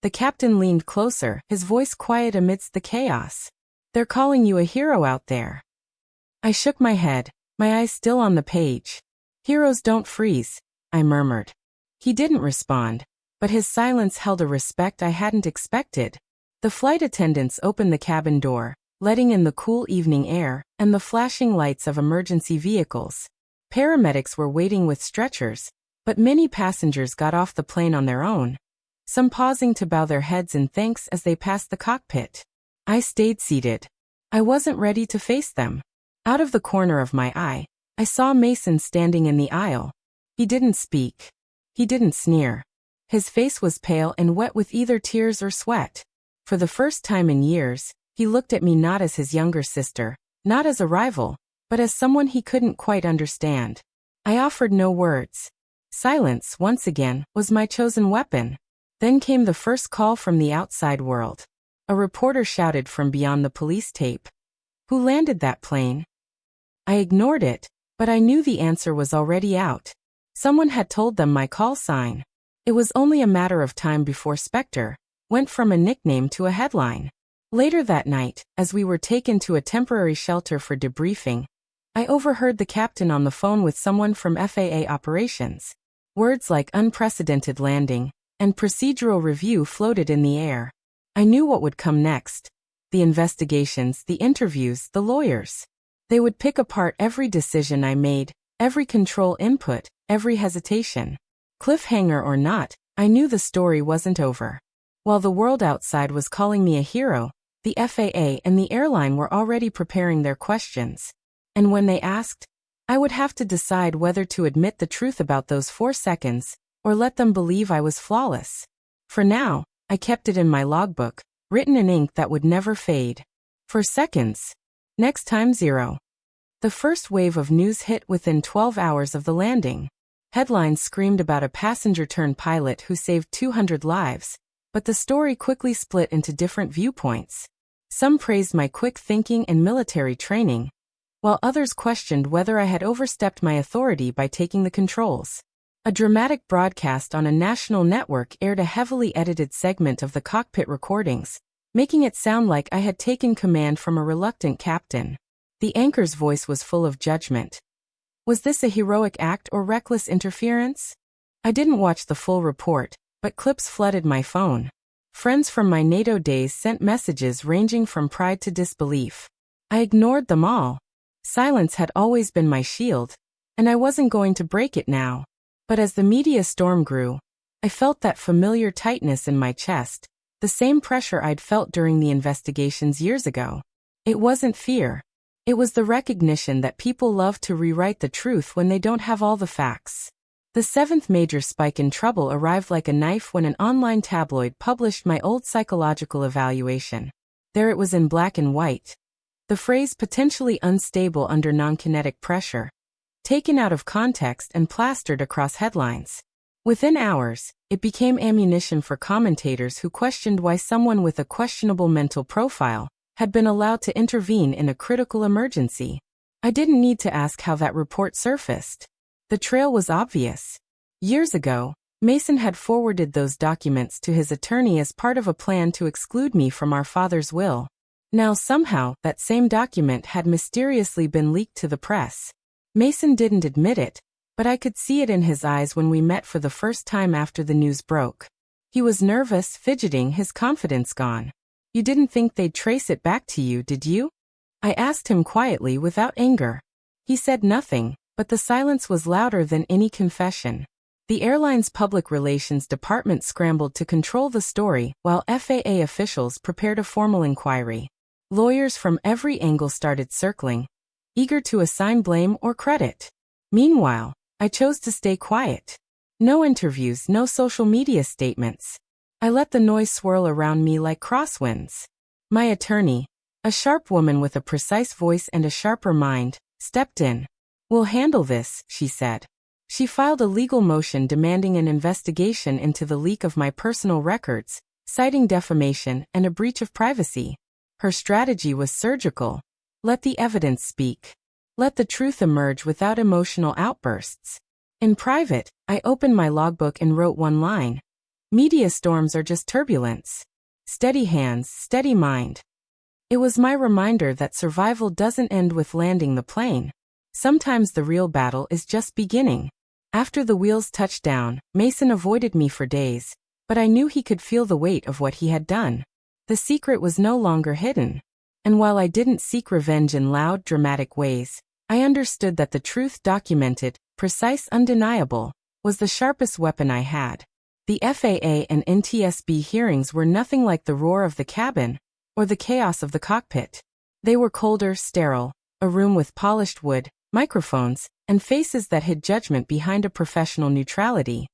The captain leaned closer, his voice quiet amidst the chaos. They're calling you a hero out there. I shook my head, my eyes still on the page. Heroes don't freeze, I murmured. He didn't respond, but his silence held a respect I hadn't expected. The flight attendants opened the cabin door, letting in the cool evening air and the flashing lights of emergency vehicles. Paramedics were waiting with stretchers, but many passengers got off the plane on their own, some pausing to bow their heads in thanks as they passed the cockpit. I stayed seated. I wasn't ready to face them. Out of the corner of my eye, I saw Mason standing in the aisle. He didn't speak. He didn't sneer. His face was pale and wet with either tears or sweat. For the first time in years, he looked at me not as his younger sister, not as a rival, but as someone he couldn't quite understand. I offered no words. Silence, once again, was my chosen weapon. Then came the first call from the outside world. A reporter shouted from beyond the police tape. Who landed that plane? I ignored it, but I knew the answer was already out. Someone had told them my call sign. It was only a matter of time before Spectre went from a nickname to a headline. Later that night, as we were taken to a temporary shelter for debriefing, I overheard the captain on the phone with someone from FAA operations. Words like unprecedented landing and procedural review floated in the air. I knew what would come next. The investigations, the interviews, the lawyers. They would pick apart every decision I made, every control input, every hesitation. Cliffhanger or not, I knew the story wasn't over. While the world outside was calling me a hero, the FAA and the airline were already preparing their questions. And when they asked, I would have to decide whether to admit the truth about those 4 seconds, or let them believe I was flawless. For now, I kept it in my logbook, written in ink that would never fade. 4 seconds. Next time 0. The first wave of news hit within 12 hours of the landing. Headlines screamed about a passenger-turned-pilot who saved 200 lives, but the story quickly split into different viewpoints. Some praised my quick thinking and military training, while others questioned whether I had overstepped my authority by taking the controls. A dramatic broadcast on a national network aired a heavily edited segment of the cockpit recordings, making it sound like I had taken command from a reluctant captain. The anchor's voice was full of judgment. Was this a heroic act or reckless interference? I didn't watch the full report, but clips flooded my phone. Friends from my NATO days sent messages ranging from pride to disbelief. I ignored them all. Silence had always been my shield, and I wasn't going to break it now. But as the media storm grew, I felt that familiar tightness in my chest, the same pressure I'd felt during the investigations years ago. It wasn't fear. It was the recognition that people love to rewrite the truth when they don't have all the facts. The 7th major spike in trouble arrived like a knife when an online tabloid published my old psychological evaluation. There it was in black and white. The phrase potentially unstable under non-kinetic pressure, taken out of context and plastered across headlines. Within hours, it became ammunition for commentators who questioned why someone with a questionable mental profile had been allowed to intervene in a critical emergency. I didn't need to ask how that report surfaced. The trail was obvious. Years ago, Mason had forwarded those documents to his attorney as part of a plan to exclude me from our father's will. Now somehow, that same document had mysteriously been leaked to the press. Mason didn't admit it, but I could see it in his eyes when we met for the first time after the news broke. He was nervous, fidgeting, his confidence gone. You didn't think they'd trace it back to you, did you? I asked him quietly without anger. He said nothing, but the silence was louder than any confession. The airline's public relations department scrambled to control the story while FAA officials prepared a formal inquiry. Lawyers from every angle started circling, eager to assign blame or credit. Meanwhile, I chose to stay quiet. No interviews, no social media statements. I let the noise swirl around me like crosswinds. My attorney, A sharp woman with a precise voice and a sharper mind stepped in. "We'll handle this," she said. She filed a legal motion demanding an investigation into the leak of my personal records, citing defamation and a breach of privacy. Her strategy was surgical. Let the evidence speak. Let the truth emerge without emotional outbursts. In private, I opened my logbook and wrote one line. "Media storms are just turbulence. Steady hands, steady mind." It was my reminder that survival doesn't end with landing the plane. Sometimes the real battle is just beginning. After the wheels touched down, Mason avoided me for days, but I knew he could feel the weight of what he had done. The secret was no longer hidden. And while I didn't seek revenge in loud, dramatic ways, I understood that the truth documented, precise, undeniable, was the sharpest weapon I had. The FAA and NTSB hearings were nothing like the roar of the cabin or the chaos of the cockpit. They were colder, sterile, a room with polished wood, microphones, and faces that hid judgment behind a professional neutrality.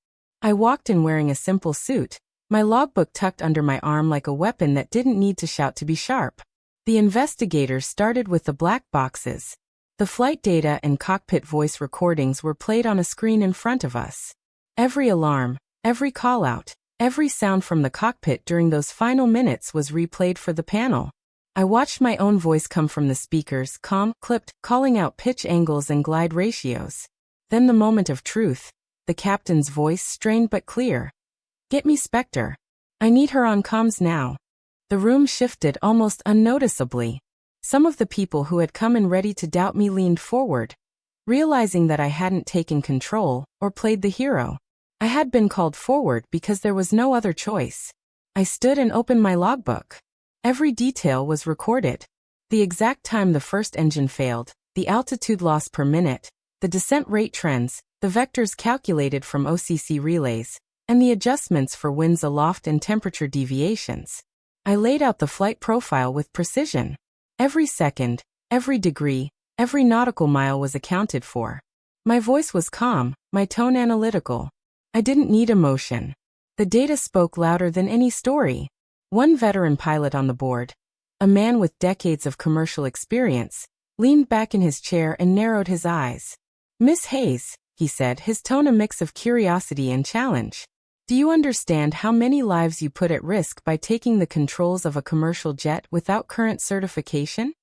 I walked in wearing a simple suit, my logbook tucked under my arm like a weapon that didn't need to shout to be sharp. The investigators started with the black boxes. The flight data and cockpit voice recordings were played on a screen in front of us. Every alarm, every call-out, every sound from the cockpit during those final minutes was replayed for the panel. I watched my own voice come from the speakers, calm, clipped, calling out pitch angles and glide ratios. Then the moment of truth, the captain's voice strained but clear. "Get me Spectre. I need her on comms now." The room shifted almost unnoticeably. Some of the people who had come in ready to doubt me leaned forward, realizing that I hadn't taken control or played the hero. I had been called forward because there was no other choice. I stood and opened my logbook. Every detail was recorded. The exact time the first engine failed, the altitude loss per minute, the descent rate trends, the vectors calculated from OCC relays, and the adjustments for winds aloft and temperature deviations. I laid out the flight profile with precision. Every second, every degree, every nautical mile was accounted for. My voice was calm, my tone analytical. I didn't need emotion. The data spoke louder than any story. One veteran pilot on the board, a man with decades of commercial experience, leaned back in his chair and narrowed his eyes. "Miss Hayes," he said, his tone a mix of curiosity and challenge. "Do you understand how many lives you put at risk by taking the controls of a commercial jet without current certification?"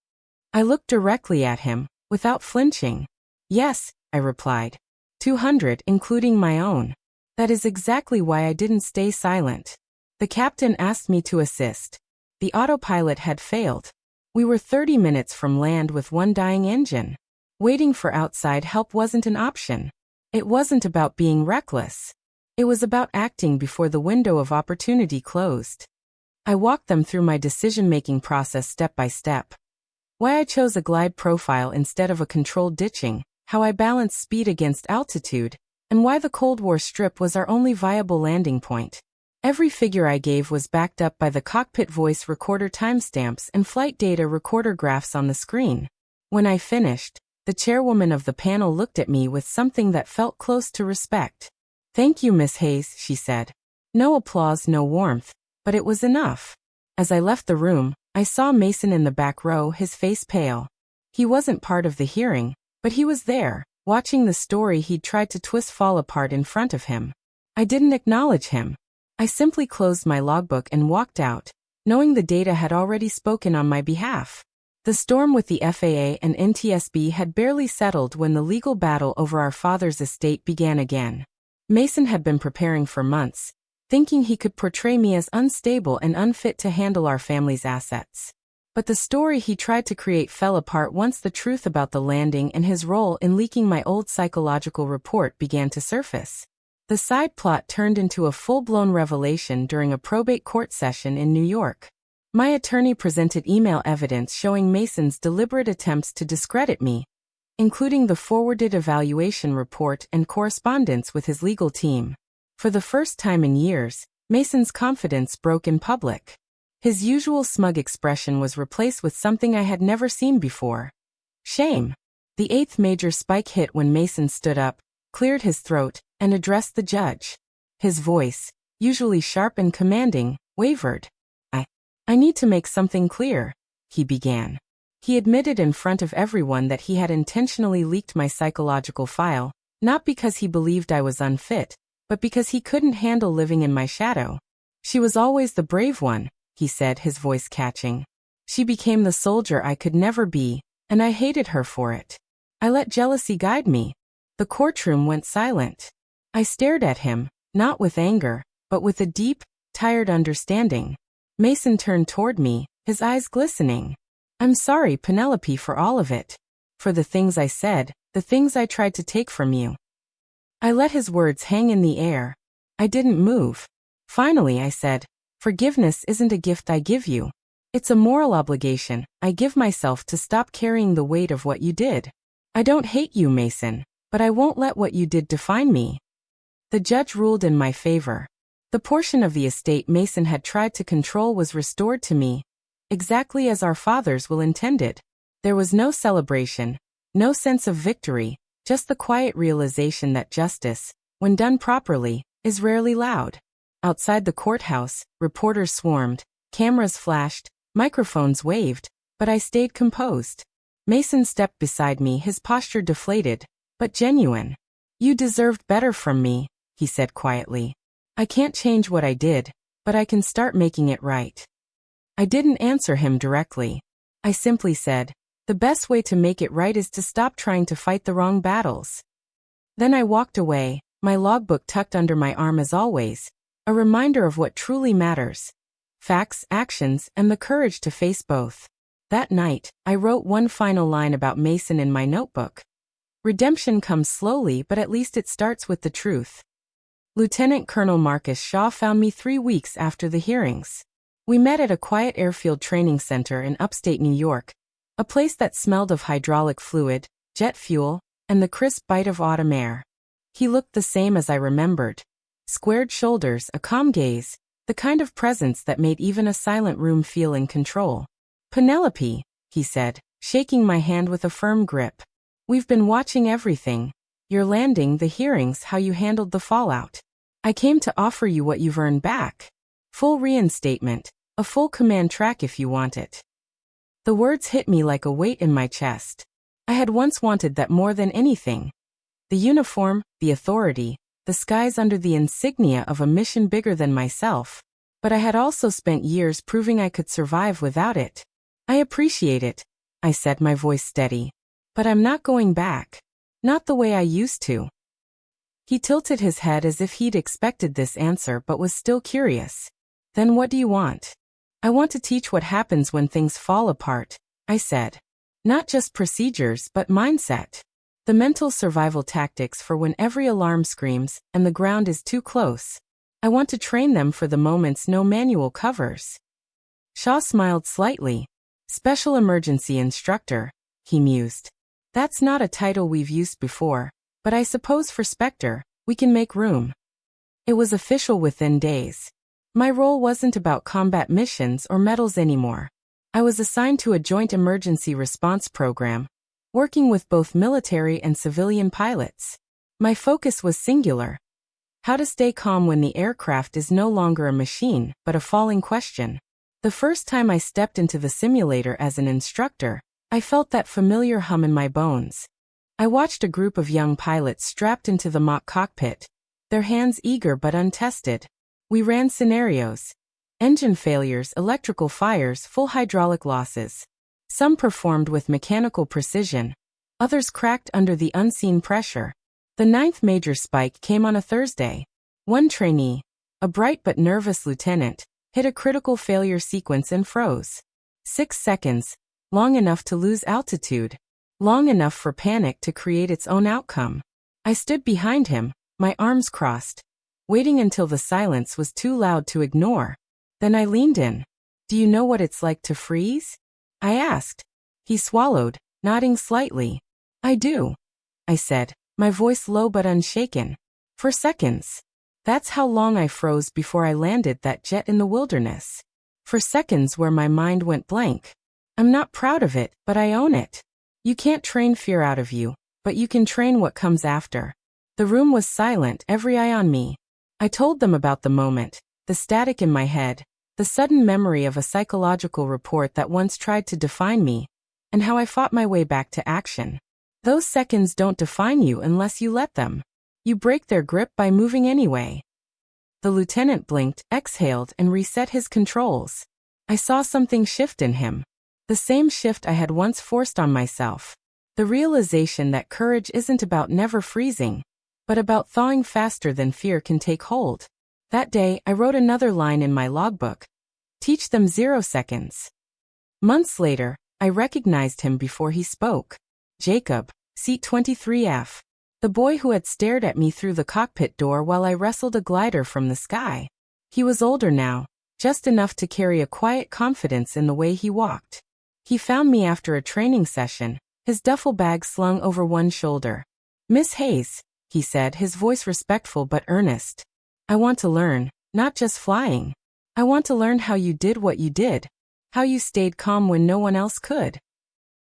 I looked directly at him, without flinching. "Yes," I replied. 200, including my own. That is exactly why I didn't stay silent. The captain asked me to assist. The autopilot had failed. We were 30 minutes from land with one dying engine. Waiting for outside help wasn't an option. It wasn't about being reckless. It was about acting before the window of opportunity closed. I walked them through my decision-making process step by step. Why I chose a glide profile instead of a controlled ditching, how I balanced speed against altitude, and why the Cold War Strip was our only viable landing point. Every figure I gave was backed up by the cockpit voice recorder timestamps and flight data recorder graphs on the screen. When I finished, the chairwoman of the panel looked at me with something that felt close to respect. "Thank you, Miss Hayes," she said. No applause, no warmth, but it was enough. As I left the room, I saw Mason in the back row, his face pale. He wasn't part of the hearing, but he was there, watching the story he'd tried to twist fall apart in front of him. I didn't acknowledge him. I simply closed my logbook and walked out, knowing the data had already spoken on my behalf. The storm with the FAA and NTSB had barely settled when the legal battle over our father's estate began again. Mason had been preparing for months, thinking he could portray me as unstable and unfit to handle our family's assets. But the story he tried to create fell apart once the truth about the landing and his role in leaking my old psychological report began to surface. The side plot turned into a full-blown revelation during a probate court session in New York. My attorney presented email evidence showing Mason's deliberate attempts to discredit me, including the forwarded evaluation report and correspondence with his legal team. For the first time in years, Mason's confidence broke in public. His usual smug expression was replaced with something I had never seen before. Shame. The eighth major spike hit when Mason stood up, cleared his throat, and addressed the judge. His voice, usually sharp and commanding, wavered. I need to make something clear," he began. He admitted in front of everyone that he had intentionally leaked my psychological file, not because he believed I was unfit, but because he couldn't handle living in my shadow. She was always the brave one, he said, his voice catching. She became the soldier I could never be, and I hated her for it. I let jealousy guide me. The courtroom went silent. I stared at him, not with anger, but with a deep, tired understanding. Mason turned toward me, his eyes glistening. I'm sorry, Penelope, for all of it. For the things I said, the things I tried to take from you. I let his words hang in the air. I didn't move. Finally, I said, forgiveness isn't a gift I give you. It's a moral obligation I give myself to stop carrying the weight of what you did. I don't hate you, Mason, but I won't let what you did define me. The judge ruled in my favor. The portion of the estate Mason had tried to control was restored to me, exactly as our fathers will intended. There was no celebration, no sense of victory, just the quiet realization that justice, when done properly, is rarely loud. Outside the courthouse, reporters swarmed, cameras flashed, microphones waved, but I stayed composed. Mason stepped beside me, his posture deflated, but genuine. You deserved better from me, he said quietly. I can't change what I did, but I can start making it right. I didn't answer him directly. I simply said, the best way to make it right is to stop trying to fight the wrong battles. Then I walked away, my logbook tucked under my arm as always, a reminder of what truly matters. Facts, actions, and the courage to face both. That night, I wrote one final line about Mason in my notebook. Redemption comes slowly, but at least it starts with the truth. Lieutenant Colonel Marcus Shaw found me 3 weeks after the hearings. We met at a quiet airfield training center in upstate New York, a place that smelled of hydraulic fluid, jet fuel, and the crisp bite of autumn air. He looked the same as I remembered. Squared shoulders, a calm gaze, the kind of presence that made even a silent room feel in control. Penelope, he said, shaking my hand with a firm grip. We've been watching everything. Your landing, the hearings, how you handled the fallout. I came to offer you what you've earned back. Full reinstatement, a full command track if you want it. The words hit me like a weight in my chest. I had once wanted that more than anything. The uniform, the authority, the skies under the insignia of a mission bigger than myself. But I had also spent years proving I could survive without it. I appreciate it, I said, my voice steady. But I'm not going back. Not the way I used to. He tilted his head as if he'd expected this answer but was still curious. Then what do you want? I want to teach what happens when things fall apart, I said. Not just procedures but mindset. The mental survival tactics for when every alarm screams and the ground is too close. I want to train them for the moments no manual covers. Shaw smiled slightly. Special emergency instructor, he mused. That's not a title we've used before, but I suppose for Spectre, we can make room. It was official within days. My role wasn't about combat missions or medals anymore. I was assigned to a joint emergency response program, working with both military and civilian pilots. My focus was singular. How to stay calm when the aircraft is no longer a machine, but a falling question. The first time I stepped into the simulator as an instructor, I felt that familiar hum in my bones. I watched a group of young pilots strapped into the mock cockpit, their hands eager but untested. We ran scenarios. Engine failures, electrical fires, full hydraulic losses. Some performed with mechanical precision. Others cracked under the unseen pressure. The 9th major spike came on a Thursday. One trainee, a bright but nervous lieutenant, hit a critical failure sequence and froze. 6 seconds, long enough to lose altitude. Long enough for panic to create its own outcome. I stood behind him, my arms crossed, waiting until the silence was too loud to ignore. Then I leaned in. Do you know what it's like to freeze? I asked. He swallowed, nodding slightly. I do, I said, my voice low but unshaken. For seconds. That's how long I froze before I landed that jet in the wilderness. For seconds where my mind went blank. I'm not proud of it, but I own it. You can't train fear out of you, but you can train what comes after. The room was silent, every eye on me. I told them about the moment, the static in my head, The sudden memory of a psychological report that once tried to define me, and how I fought my way back to action. Those seconds don't define you unless you let them. You break their grip by moving anyway. The lieutenant blinked, exhaled, and reset his controls. I saw something shift in him. The same shift I had once forced on myself. The realization that courage isn't about never freezing, but about thawing faster than fear can take hold. That day, I wrote another line in my logbook. Teach them 0 seconds. Months later, I recognized him before he spoke. Jacob, seat 23F. The boy who had stared at me through the cockpit door while I wrestled a glider from the sky. He was older now, just enough to carry a quiet confidence in the way he walked. He found me after a training session, his duffel bag slung over one shoulder. "Miss Hayes," he said, his voice respectful but earnest. "I want to learn, not just flying. I want to learn how you did what you did, how you stayed calm when no one else could."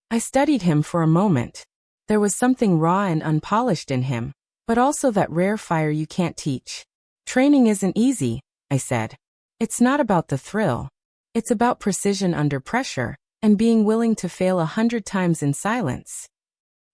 I studied him for a moment. There was something raw and unpolished in him, but also that rare fire you can't teach. "Training isn't easy," I said. "It's not about the thrill. It's about precision under pressure, and being willing to fail 100 times in silence."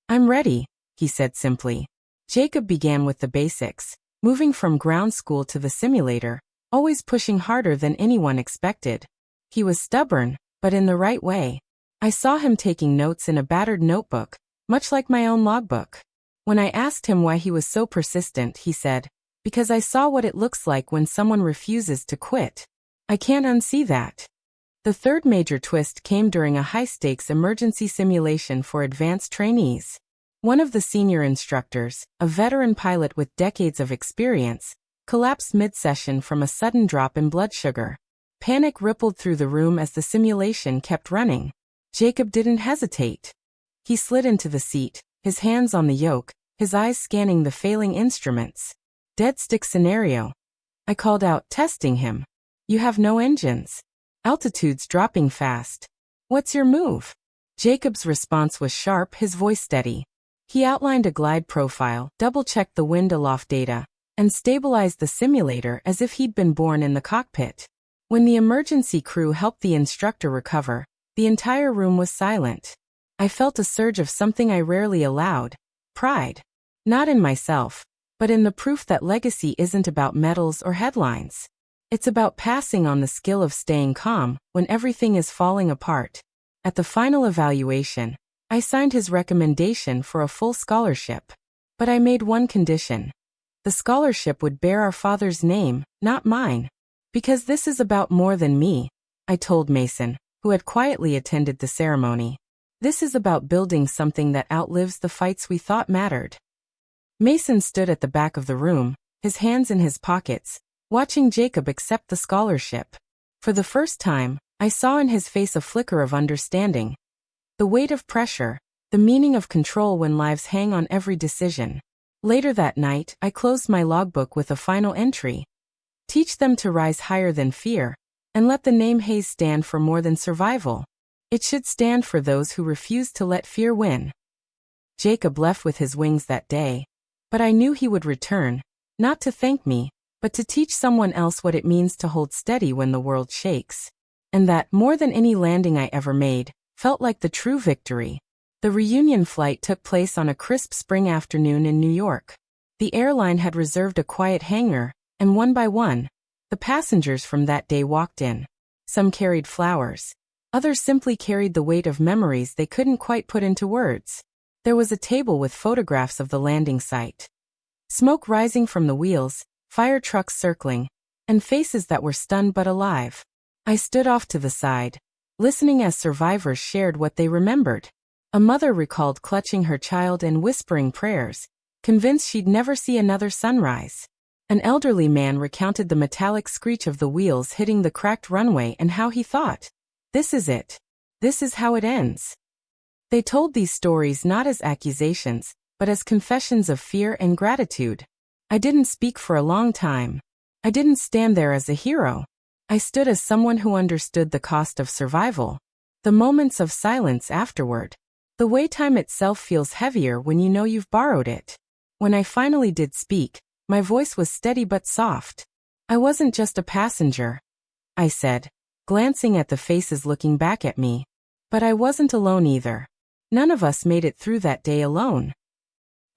"I'm ready," he said simply. Jacob began with the basics, moving from ground school to the simulator, always pushing harder than anyone expected. He was stubborn, but in the right way. I saw him taking notes in a battered notebook, much like my own logbook. When I asked him why he was so persistent, he said, "Because I saw what it looks like when someone refuses to quit. I can't unsee that." The third major twist came during a high-stakes emergency simulation for advanced trainees. One of the senior instructors, a veteran pilot with decades of experience, collapsed mid-session from a sudden drop in blood sugar. Panic rippled through the room as the simulation kept running. Jacob didn't hesitate. He slid into the seat, his hands on the yoke, his eyes scanning the failing instruments. "Dead stick scenario." I called out, testing him. "You have no engines. Altitude's dropping fast. What's your move?" Jacob's response was sharp, his voice steady. He outlined a glide profile, double-checked the wind aloft data, and stabilized the simulator as if he'd been born in the cockpit. When the emergency crew helped the instructor recover, the entire room was silent. I felt a surge of something I rarely allowed: pride. Not in myself, but in the proof that legacy isn't about medals or headlines. It's about passing on the skill of staying calm when everything is falling apart. At the final evaluation, I signed his recommendation for a full scholarship. But I made one condition. The scholarship would bear our father's name, not mine. "Because this is about more than me," I told Mason, who had quietly attended the ceremony. "This is about building something that outlives the fights we thought mattered." Mason stood at the back of the room, his hands in his pockets, watching Jacob accept the scholarship. For the first time, I saw in his face a flicker of understanding. The weight of pressure, the meaning of control when lives hang on every decision. Later that night, I closed my logbook with a final entry. "Teach them to rise higher than fear, and let the name Hayes stand for more than survival. It should stand for those who refuse to let fear win." Jacob left with his wings that day, but I knew he would return, not to thank me, but to teach someone else what it means to hold steady when the world shakes. And that, more than any landing I ever made, felt like the true victory. The reunion flight took place on a crisp spring afternoon in New York. The airline had reserved a quiet hangar, and one by one, the passengers from that day walked in. Some carried flowers. Others simply carried the weight of memories they couldn't quite put into words. There was a table with photographs of the landing site. Smoke rising from the wheels, fire trucks circling, and faces that were stunned but alive. I stood off to the side, listening as survivors shared what they remembered. A mother recalled clutching her child and whispering prayers, convinced she'd never see another sunrise. An elderly man recounted the metallic screech of the wheels hitting the cracked runway and how he thought, "This is it. This is how it ends." They told these stories not as accusations, but as confessions of fear and gratitude. I didn't speak for a long time. I didn't stand there as a hero. I stood as someone who understood the cost of survival. The moments of silence afterward. The way time itself feels heavier when you know you've borrowed it. When I finally did speak, my voice was steady but soft. I wasn't just a passenger. I said, glancing at the faces looking back at me. But I wasn't alone either. None of us made it through that day alone.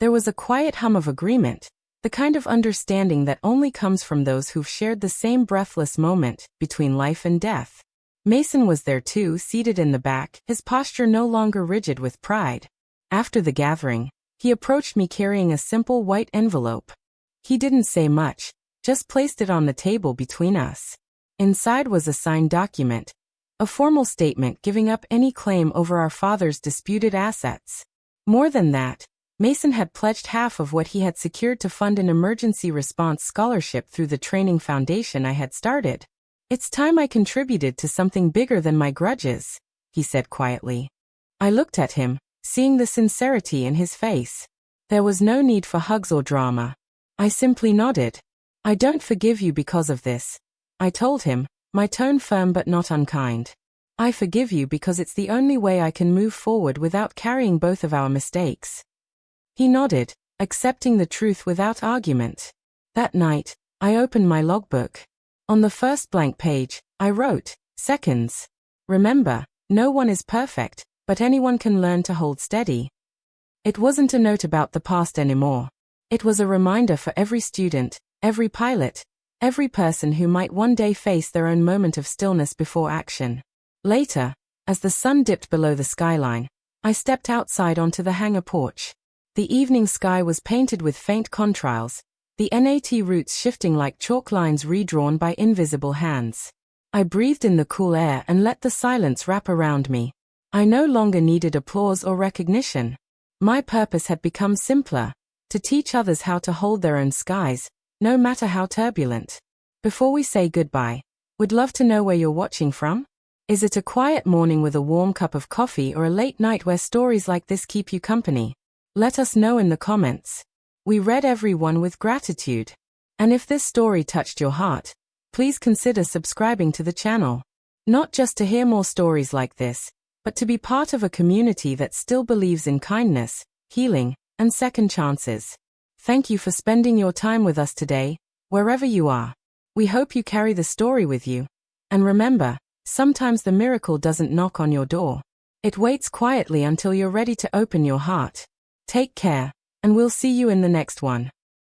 There was a quiet hum of agreement, the kind of understanding that only comes from those who've shared the same breathless moment between life and death. Mason was there too, seated in the back, his posture no longer rigid with pride. After the gathering, he approached me carrying a simple white envelope. He didn't say much, just placed it on the table between us. Inside was a signed document, a formal statement giving up any claim over our father's disputed assets. More than that, Mason had pledged half of what he had secured to fund an emergency response scholarship through the training foundation I had started. "It's time I contributed to something bigger than my grudges," he said quietly. I looked at him, seeing the sincerity in his face. There was no need for hugs or drama. I simply nodded. "I don't forgive you because of this," I told him, my tone firm but not unkind. "I forgive you because it's the only way I can move forward without carrying both of our mistakes." He nodded, accepting the truth without argument. That night, I opened my logbook. On the first blank page, I wrote, "Seconds. Remember, no one is perfect, but anyone can learn to hold steady." It wasn't a note about the past anymore. It was a reminder for every student, every pilot, every person who might one day face their own moment of stillness before action. Later, as the sun dipped below the skyline, I stepped outside onto the hangar porch. The evening sky was painted with faint contrails, the NAT routes shifting like chalk lines redrawn by invisible hands. I breathed in the cool air and let the silence wrap around me. I no longer needed applause or recognition. My purpose had become simpler, to teach others how to hold their own skies, no matter how turbulent. Before we say goodbye, we'd love to know where you're watching from. Is it a quiet morning with a warm cup of coffee or a late night where stories like this keep you company? Let us know in the comments. We read every one with gratitude. And if this story touched your heart, please consider subscribing to the channel. Not just to hear more stories like this, but to be part of a community that still believes in kindness, healing, and second chances. Thank you for spending your time with us today, wherever you are. We hope you carry the story with you. And remember, sometimes the miracle doesn't knock on your door. It waits quietly until you're ready to open your heart. Take care, and we'll see you in the next one.